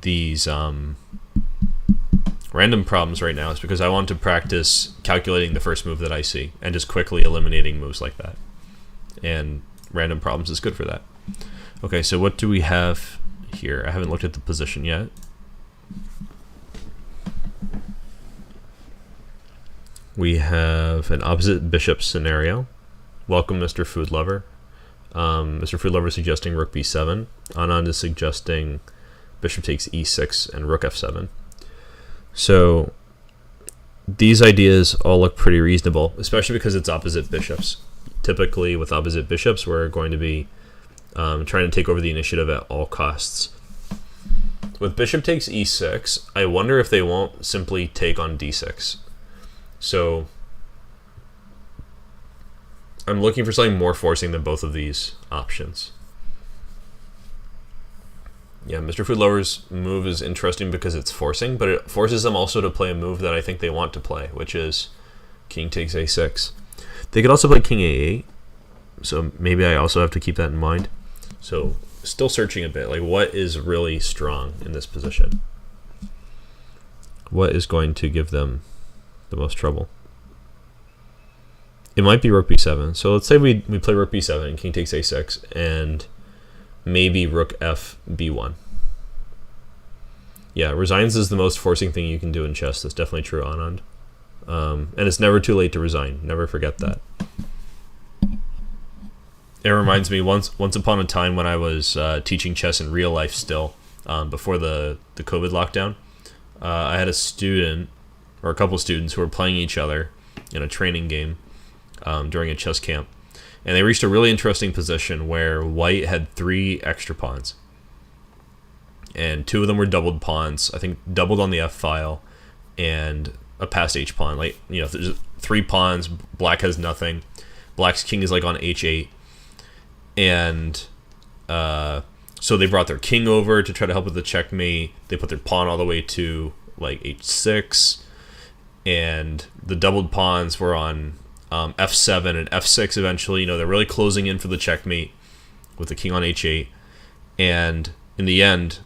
these random problems right now is because I want to practice calculating the first move that I see and just quickly eliminating moves like that. And random problems is good for that. Okay, so what do we have here? I haven't looked at the position yet. We have an opposite bishop scenario. Welcome, Mr. Food Lover. Mr. Food Lover is suggesting rook b7. Anand is suggesting bishop takes e6 and rook f7. So these ideas all look pretty reasonable, especially because it's opposite bishops. Typically with opposite bishops, we're going to be trying to take over the initiative at all costs. With bishop takes e6, I wonder if they won't simply take on d6. So I'm looking for something more forcing than both of these options. Yeah, Mr. Food Lover's move is interesting because it's forcing, but it forces them also to play a move that I think they want to play, which is king takes a6. They could also play king a8, so maybe I also have to keep that in mind. So still searching a bit, like what is really strong in this position? What is going to give them the most trouble? It might be rook b7. So let's say we play rook b7 and king takes a6 and maybe rook f b1. Yeah, resigns is the most forcing thing you can do in chess. That's definitely true, Anand. And it's never too late to resign. Never forget that. It reminds me, once upon a time when I was teaching chess in real life still, before the COVID lockdown, I had a student, or a couple students, who were playing each other in a training game during a chess camp. And they reached a really interesting position where white had 3 extra pawns. And 2 of them were doubled pawns, I think doubled on the f file, and a passed h pawn. Like, you know, there's 3 pawns, black has nothing. Black's king is like on h8. And so they brought their king over to try to help with the checkmate. They put their pawn all the way to like h6. And the doubled pawns were on f7 and f6 eventually. You know, they're really closing in for the checkmate with the king on h8. And in the end,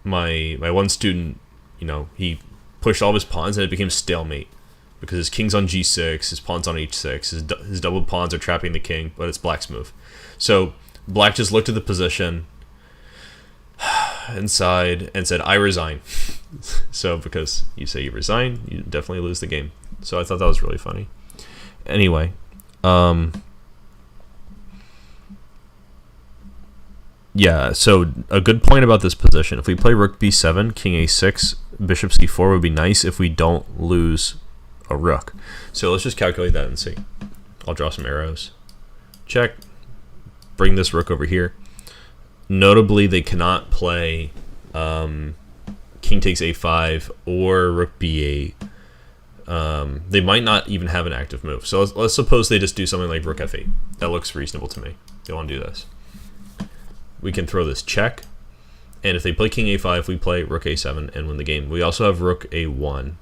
my one student, you know, he pushed all of his pawns and it became stalemate because his king's on g6, his pawn's on h6, his doubled pawns are trapping the king, but it's black's move. So black just looked at the position inside and said, I resign. So because you say you resign, you definitely lose the game. So I thought that was really funny. Anyway, yeah, so a good point about this position. If we play rook b7, king a6, bishop c4 would be nice if we don't lose a rook. So let's just calculate that and see. I'll draw some arrows. Check. Bring this rook over here. Notably, they cannot play king takes a5 or rook b8. They might not even have an active move. So let's suppose they just do something like rook f8. That looks reasonable to me. They want to do this. We can throw this check. And if they play king a5, we play rook a7 and win the game. We also have rook a1.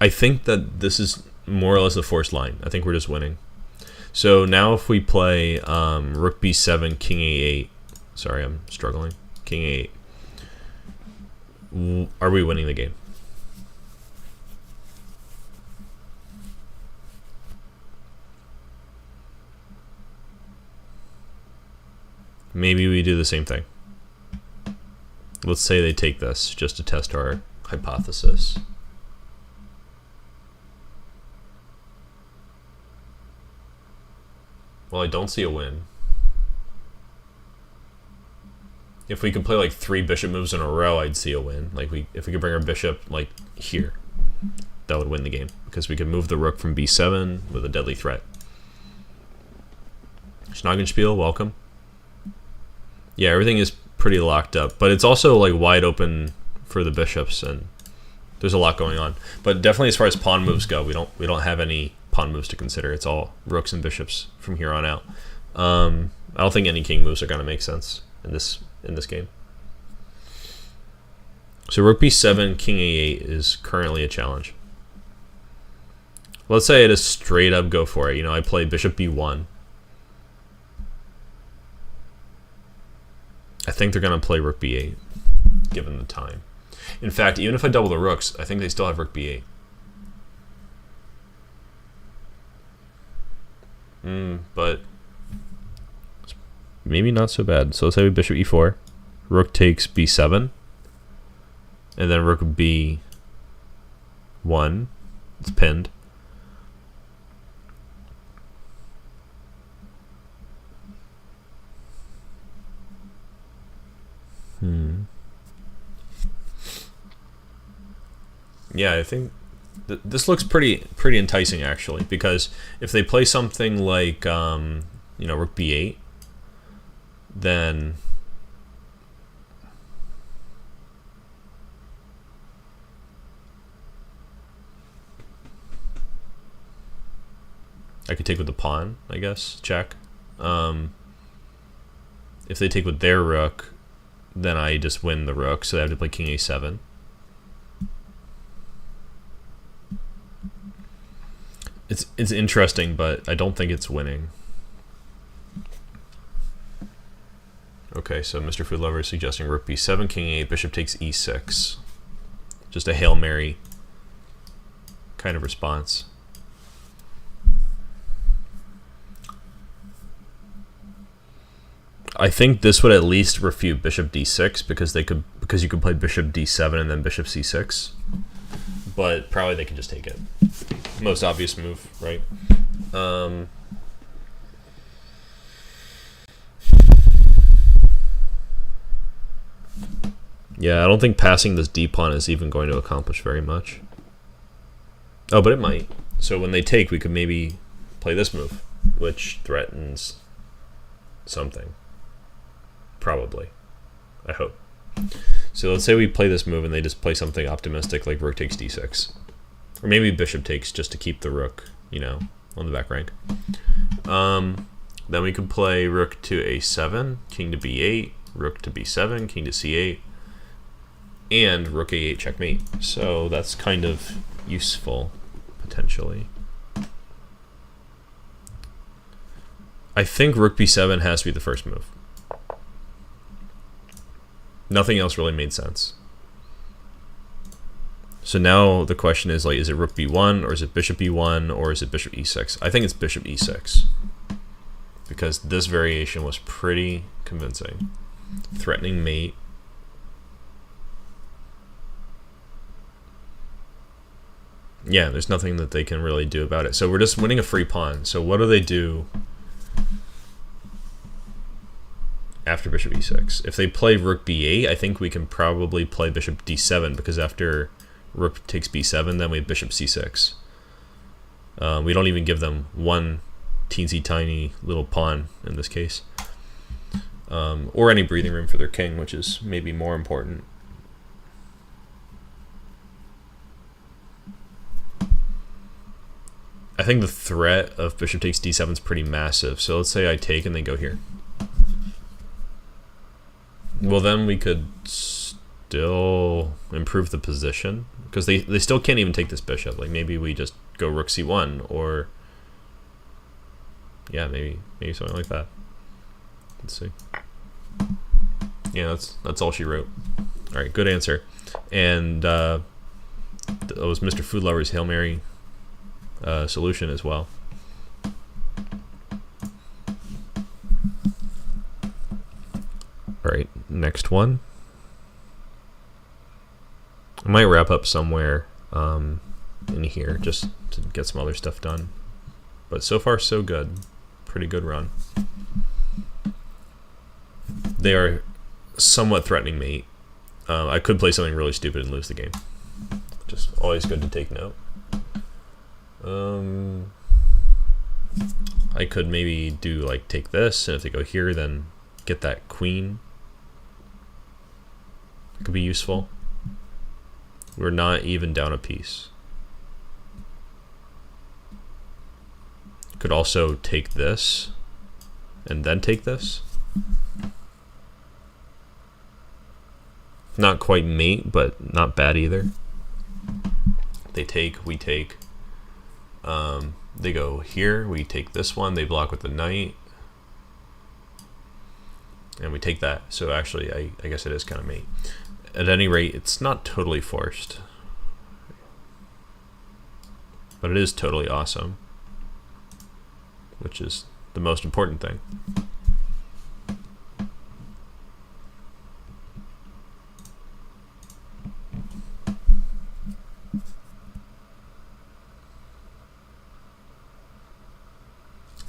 I think that this is more or less a forced line. I think we're just winning. So now if we play rook b7, king a8. Sorry, I'm struggling. King a8. Are we winning the game? Maybe we do the same thing. Let's say they take this just to test our hypothesis. Well, I don't see a win. If we could play like 3 bishop moves in a row, I'd see a win. Like if we could bring our bishop like here. that would win the game, because we could move the rook from b7 with a deadly threat. Schnagenspiel, welcome. Yeah, everything is pretty locked up, but it's also like wide open for the bishops, and there's a lot going on. But definitely, as far as pawn moves go, we don't have any pawn moves to consider. It's all rooks and bishops from here on out. I don't think any king moves are going to make sense in this game. So rook b7, king a8 is currently a challenge. Let's say I just straight up go for it. You know, I play bishop b1. I think they're going to play rook b8, given the time. In fact, even if I double the rooks, I think they still have rook b8. But maybe not so bad. So let's say we bishop e4, rook takes b7, and then rook b1. It's pinned. Yeah, I think this looks pretty enticing, actually, because if they play something like you know, rook b8, then I could take with the pawn, I guess, check. If they take with their rook, then I just win the rook, so they have to play king a7. It's interesting, but I don't think it's winning. Okay, so Mr. Food Lover is suggesting rook b7, king a8, bishop takes e6. Just a Hail Mary kind of response. I think this would at least refute bishop d6 because you could play bishop d7 and then bishop c6. But probably they can just take it. Most obvious move, right? Yeah, I don't think passing this d pawn is even going to accomplish very much. Oh, but it might. So when they take, we could maybe play this move, which threatens something. Probably. I hope. So let's say we play this move and they just play something optimistic like rook takes d6. Or maybe bishop takes just to keep the rook, you know, on the back rank. Then we could play rook to a7, king to b8, rook to b7, king to c8, and rook a8 checkmate. So that's kind of useful, potentially. I think rook b7 has to be the first move. Nothing else really made sense. So now the question is, like, is it rook b1, or is it bishop b1, or is it bishop e6? I think it's bishop e6, because this variation was pretty convincing. Threatening mate. Yeah, there's nothing that they can really do about it. So we're just winning a free pawn. So what do they do after bishop e6? If they play rook b8, I think we can probably play bishop d7, because after rook takes b7, then we have bishop c6. We don't even give them one teensy tiny little pawn in this case, or any breathing room for their king, which is maybe more important. I think the threat of bishop takes d7 is pretty massive. So let's say I take and they go here. Well, then we could still improve the position, because they still can't even take this bishop. Like, maybe we just go rook c1, or yeah, maybe something like that. Let's see. Yeah, that's all she wrote. All right, good answer. And that was Mr. Food Lover's Hail Mary solution as well. All right, next one. I might wrap up somewhere in here just to get some other stuff done. But so far, so good. Pretty good run. They are somewhat threatening mate. I could play something really stupid and lose the game. Just always good to take note. I could maybe do like take this, and if they go here, then get that queen. It could be useful. We're not even down a piece. Could also take this and then take this. Not quite mate, but not bad either. They take, we take. They go here, we take this one, they block with the knight. And we take that. So actually, I guess it is kind of mate. At any rate, it's not totally forced. But it is totally awesome. Which is the most important thing.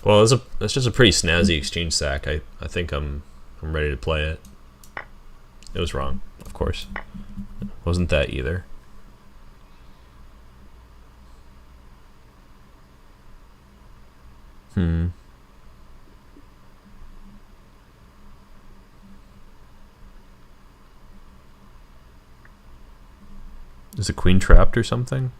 Well, that's just a pretty snazzy exchange sack. I think I'm ready to play it. It was wrong, of course. Wasn't that either. Is the queen trapped or something?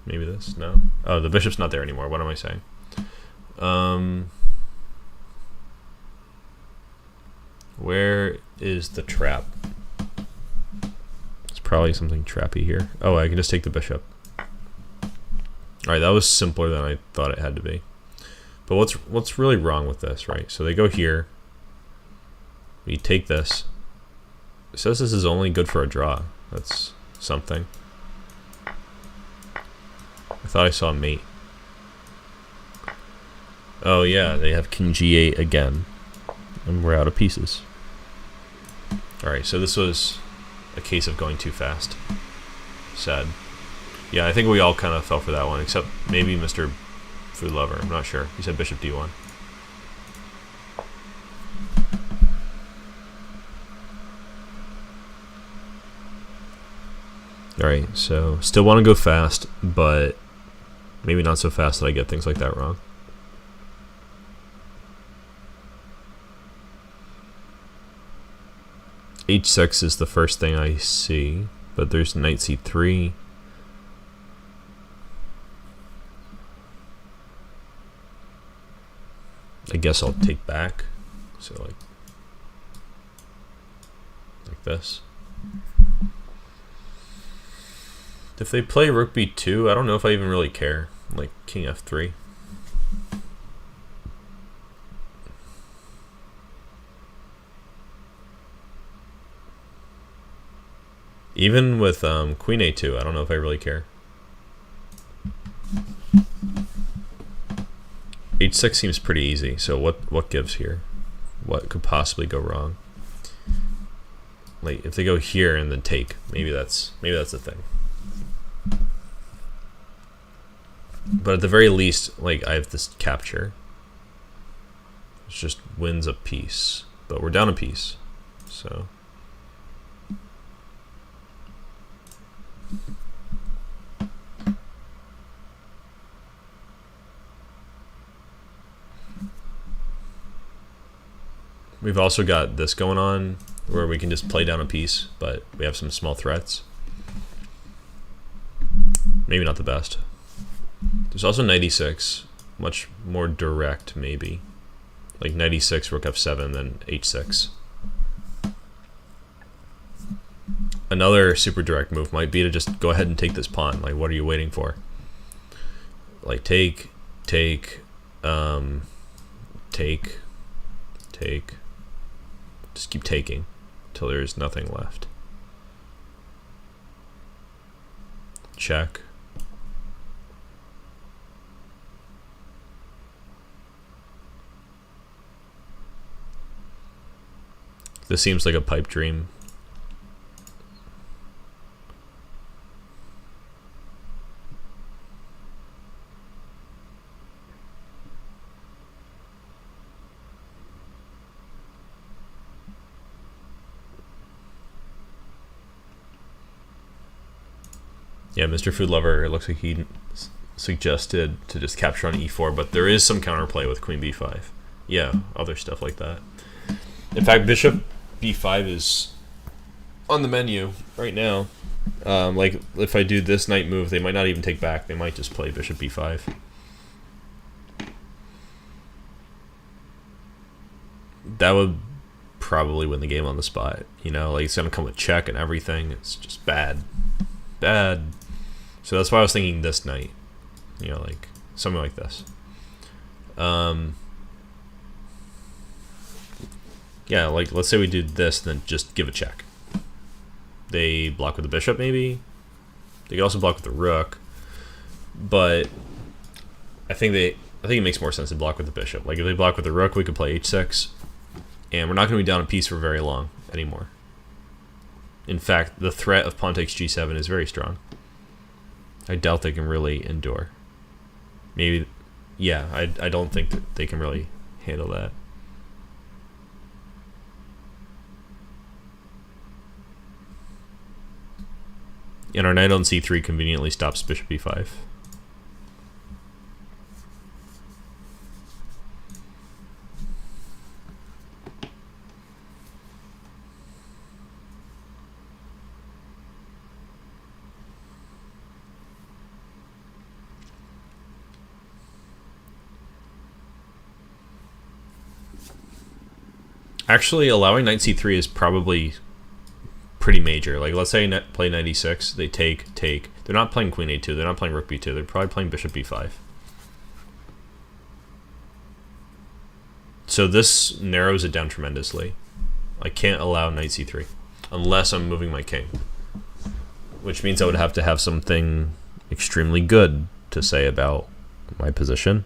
Maybe this? No? Oh, the bishop's not there anymore. What am I saying? Where is the trap? It's probably something trappy here. Oh, I can just take the bishop. Alright, that was simpler than I thought it had to be. But what's really wrong with this, right? So they go here. We take this. It says this is only good for a draw. That's something. I thought I saw a mate. Oh yeah, they have king g8 again. And we're out of pieces. Alright, so this was a case of going too fast. Sad. Yeah, I think we all kind of fell for that one, except maybe Mr. Food Lover. I'm not sure. He said bishop d1. Alright, so still want to go fast, but maybe not so fast that I get things like that wrong. h6 is the first thing I see, but there's knight c3. I guess I'll take back. So like this. If they play rook b2, I don't know if I even really care. Like king f3. Even with queen a2, I don't know if I really care. h6 seems pretty easy. So what gives here? What could possibly go wrong? Like if they go here and then take, maybe that's the thing. But at the very least, like I have this capture. It just wins a piece, but we're down a piece, so. We've also got this going on where we can just play down a piece, but we have some small threats. Maybe not the best. There's also knight e6, much more direct maybe. Like knight e6, rook f7, then h6. Another super direct move might be to just go ahead and take this pawn. Like what are you waiting for? Like take, take. Just keep taking until there's nothing left. Check. This seems like a pipe dream. Yeah, Mr. Food Lover, it looks like he suggested to just capture on e4, but there is some counterplay with queen b5. Yeah, other stuff like that. In fact, bishop b5 is on the menu right now. Like, if I do this knight move, they might not even take back. They might just play bishop b5. That would probably win the game on the spot. You know, like, it's going to come with check and everything. It's just bad. Bad. So that's why I was thinking this knight. You know, like, something like this. Yeah, like, let's say we do this, then just give a check. They block with the bishop, maybe? They could also block with the rook. But I think it makes more sense to block with the bishop. Like, if they block with the rook, we could play h6. And we're not going to be down a piece for very long anymore. In fact, the threat of pawn takes g7 is very strong. I doubt they can really endure. Maybe, yeah, I don't think that they can really handle that. And our knight on c3 conveniently stops bishop e5. Actually, allowing knight c3 is probably pretty major. Like, let's say play knight e6, they take. They're not playing queen a2, they're not playing rook b2, they're probably playing bishop b5. So this narrows it down tremendously. I can't allow knight c3 unless I'm moving my king, which means I would have to have something extremely good to say about my position.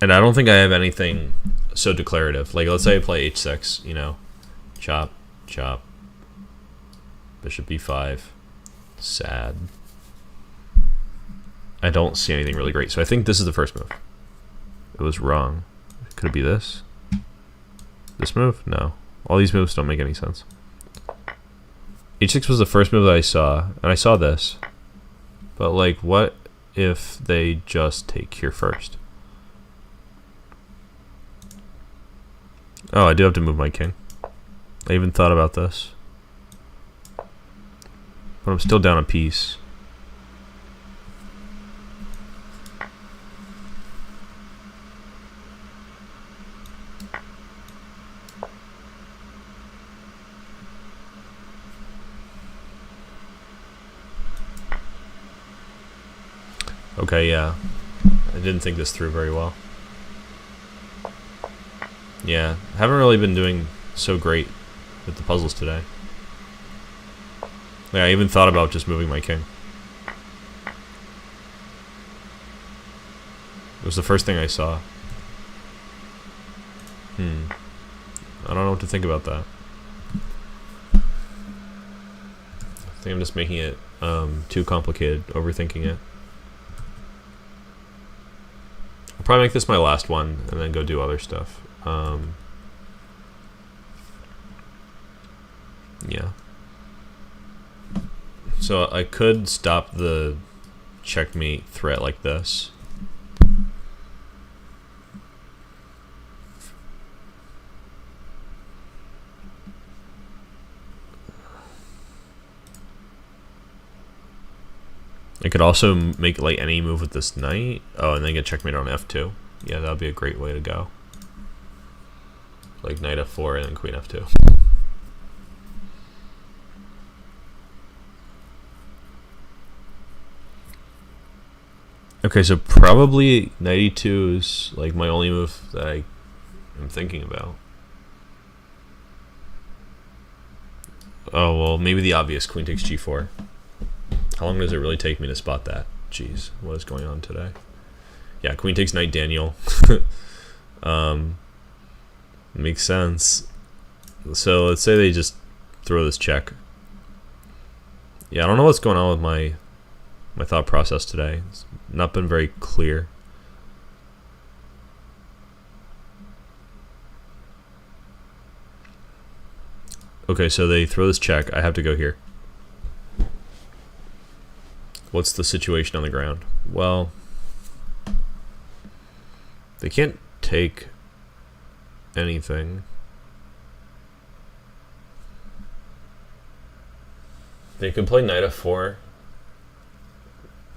And I don't think I have anything so declarative. Like, let's say I play h6, you know, chop, chop, bishop b5, sad. I don't see anything really great. So I think this is the first move. It was wrong. Could it be this? This move? No. All these moves don't make any sense. h6 was the first move that I saw, and I saw this. But, like, what if they just take here first? Oh, I do have to move my king. I even thought about this. But I'm still down a piece. Okay, yeah. I didn't think this through very well. Yeah, haven't really been doing so great with the puzzles today. Yeah, I even thought about just moving my king. It was the first thing I saw. I don't know what to think about that. I think I'm just making it too complicated, overthinking it. I'll probably make this my last one and then go do other stuff. Yeah. So I could stop the checkmate threat like this. I could also make like any move with this knight. Oh, and then get checkmate on f2. Yeah, that would be a great way to go. Like knight f4 and then queen f2. Okay, so probably knight e2 is like my only move that I am thinking about. Oh, well, maybe the obvious queen takes g4. How long does it really take me to spot that? Jeez, what is going on today? Yeah, queen takes knight Daniel. Makes sense. So let's say they just throw this check. Yeah, I don't know what's going on with my thought process today. It's not been very clear. Okay, so they throw this check. I have to go here. What's the situation on the ground? Well, they can't take anything. They could play knight f4.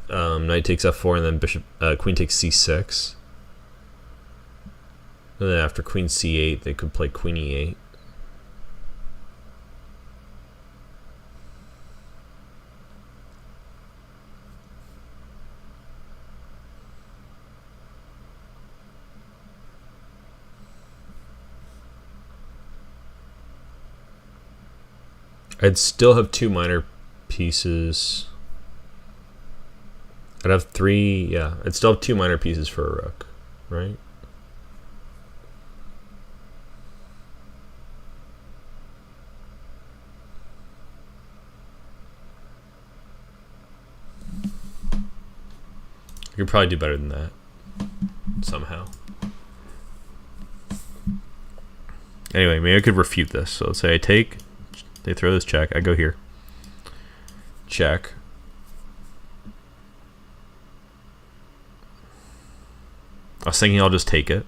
Knight takes f4, and then bishop, queen takes c6. And then after queen c8, they could play queen e8. I'd still have two minor pieces. I'd have three, yeah. I'd still have two minor pieces for a rook, right? I could probably do better than that, somehow. Anyway, maybe I could refute this. So let's say I take, they throw this check, I go here. Check. I was thinking I'll just take it.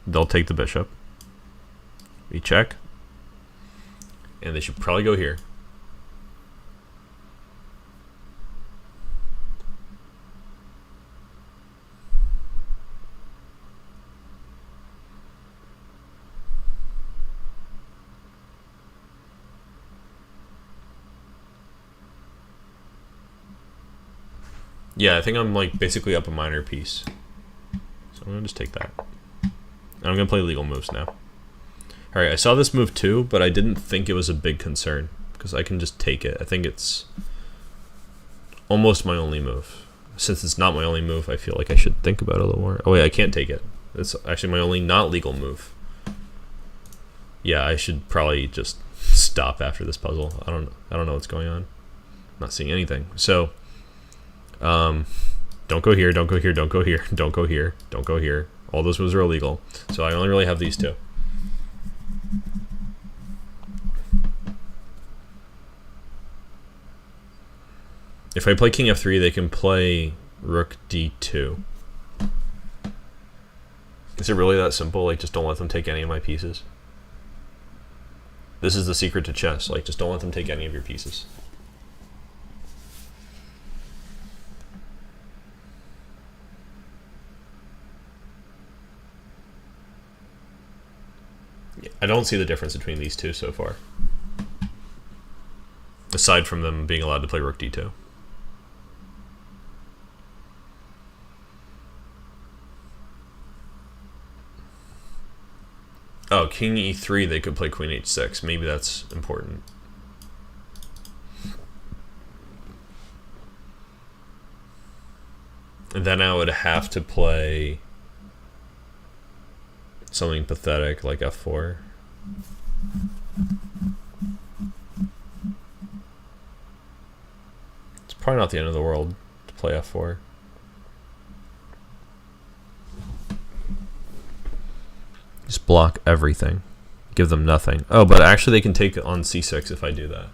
They'll take the bishop. We check. And they should probably go here. Yeah, I think I'm like basically up a minor piece. So I'm gonna just take that. And I'm gonna play legal moves now. Alright, I saw this move too, but I didn't think it was a big concern because I can just take it. I think it's almost my only move. Since it's not my only move, I feel like I should think about it a little more. Oh wait, I can't take it. It's actually my only not legal move. Yeah, I should probably just stop after this puzzle. I don't know what's going on. I'm not seeing anything. So don't go here, don't go here, don't go here, don't go here, don't go here. All those moves are illegal. So I only really have these two. If I play king f3, they can play rook d2. Is it really that simple? Like, just don't let them take any of my pieces? This is the secret to chess. Like, just don't let them take any of your pieces. I don't see the difference between these two so far. Aside from them being allowed to play rook d2. Oh, king e3, they could play queen h6. Maybe that's important. And then I would have to play something pathetic like f4. It's probably not the end of the world to play f4. Just block everything. Give them nothing. Oh, but actually they can take on c6 if I do that.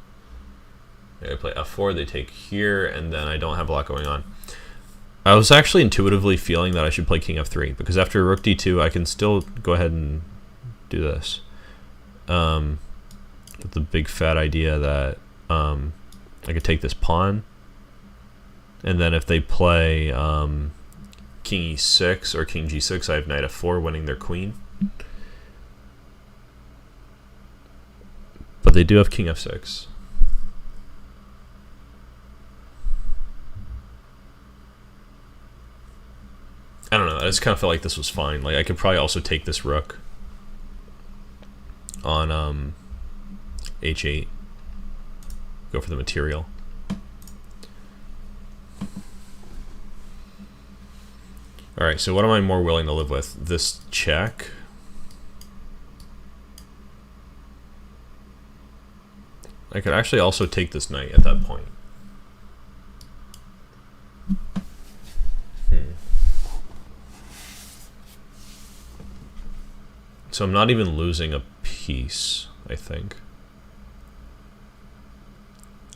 I play f4, they take here, and then I don't have a lot going on. I was actually intuitively feeling that I should play king f3, because after rook d2, I can still go ahead and do this. With the big fat idea that I could take this pawn, and then if they play king e6 or king g6, I have knight f4 winning their queen. But they do have king f6. I don't know, I just kind of felt like this was fine. Like, I could probably also take this rook on h8. Go for the material. Alright, so what am I more willing to live with? This check. I could actually also take this knight at that point. So I'm not even losing a piece. piece, I think.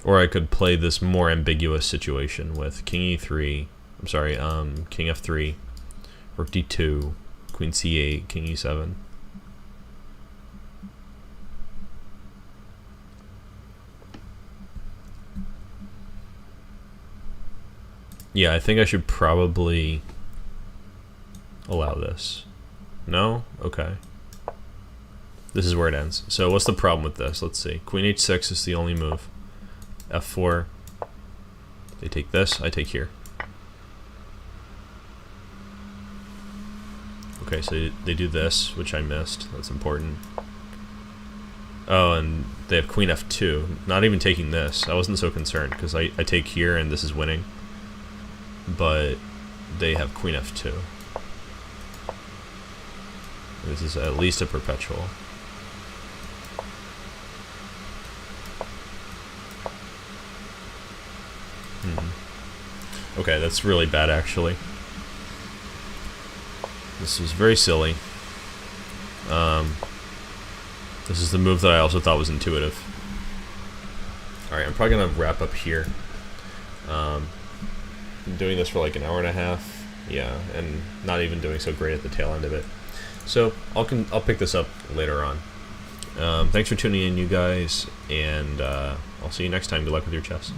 Or I could play this more ambiguous situation with king e3, I'm sorry, king f3, rook d2, queen c8, king e7. Yeah, I think I should probably allow this. No? Okay. This is where it ends. So what's the problem with this? Let's see. Queen h6 is the only move. f4. They take this, I take here. Okay, so they do this, which I missed. That's important. Oh, and they have queen f2. Not even taking this. I wasn't so concerned, because I take here and this is winning. But they have queen f2. This is at least a perpetual. Okay, that's really bad actually. This was very silly. This is the move that I also thought was intuitive. Alright, I'm probably gonna wrap up here. I'm doing this for like an hour and a half. Yeah, and not even doing so great at the tail end of it. So I'll pick this up later on. Thanks for tuning in, you guys, and I'll see you next time. Good luck with your chess.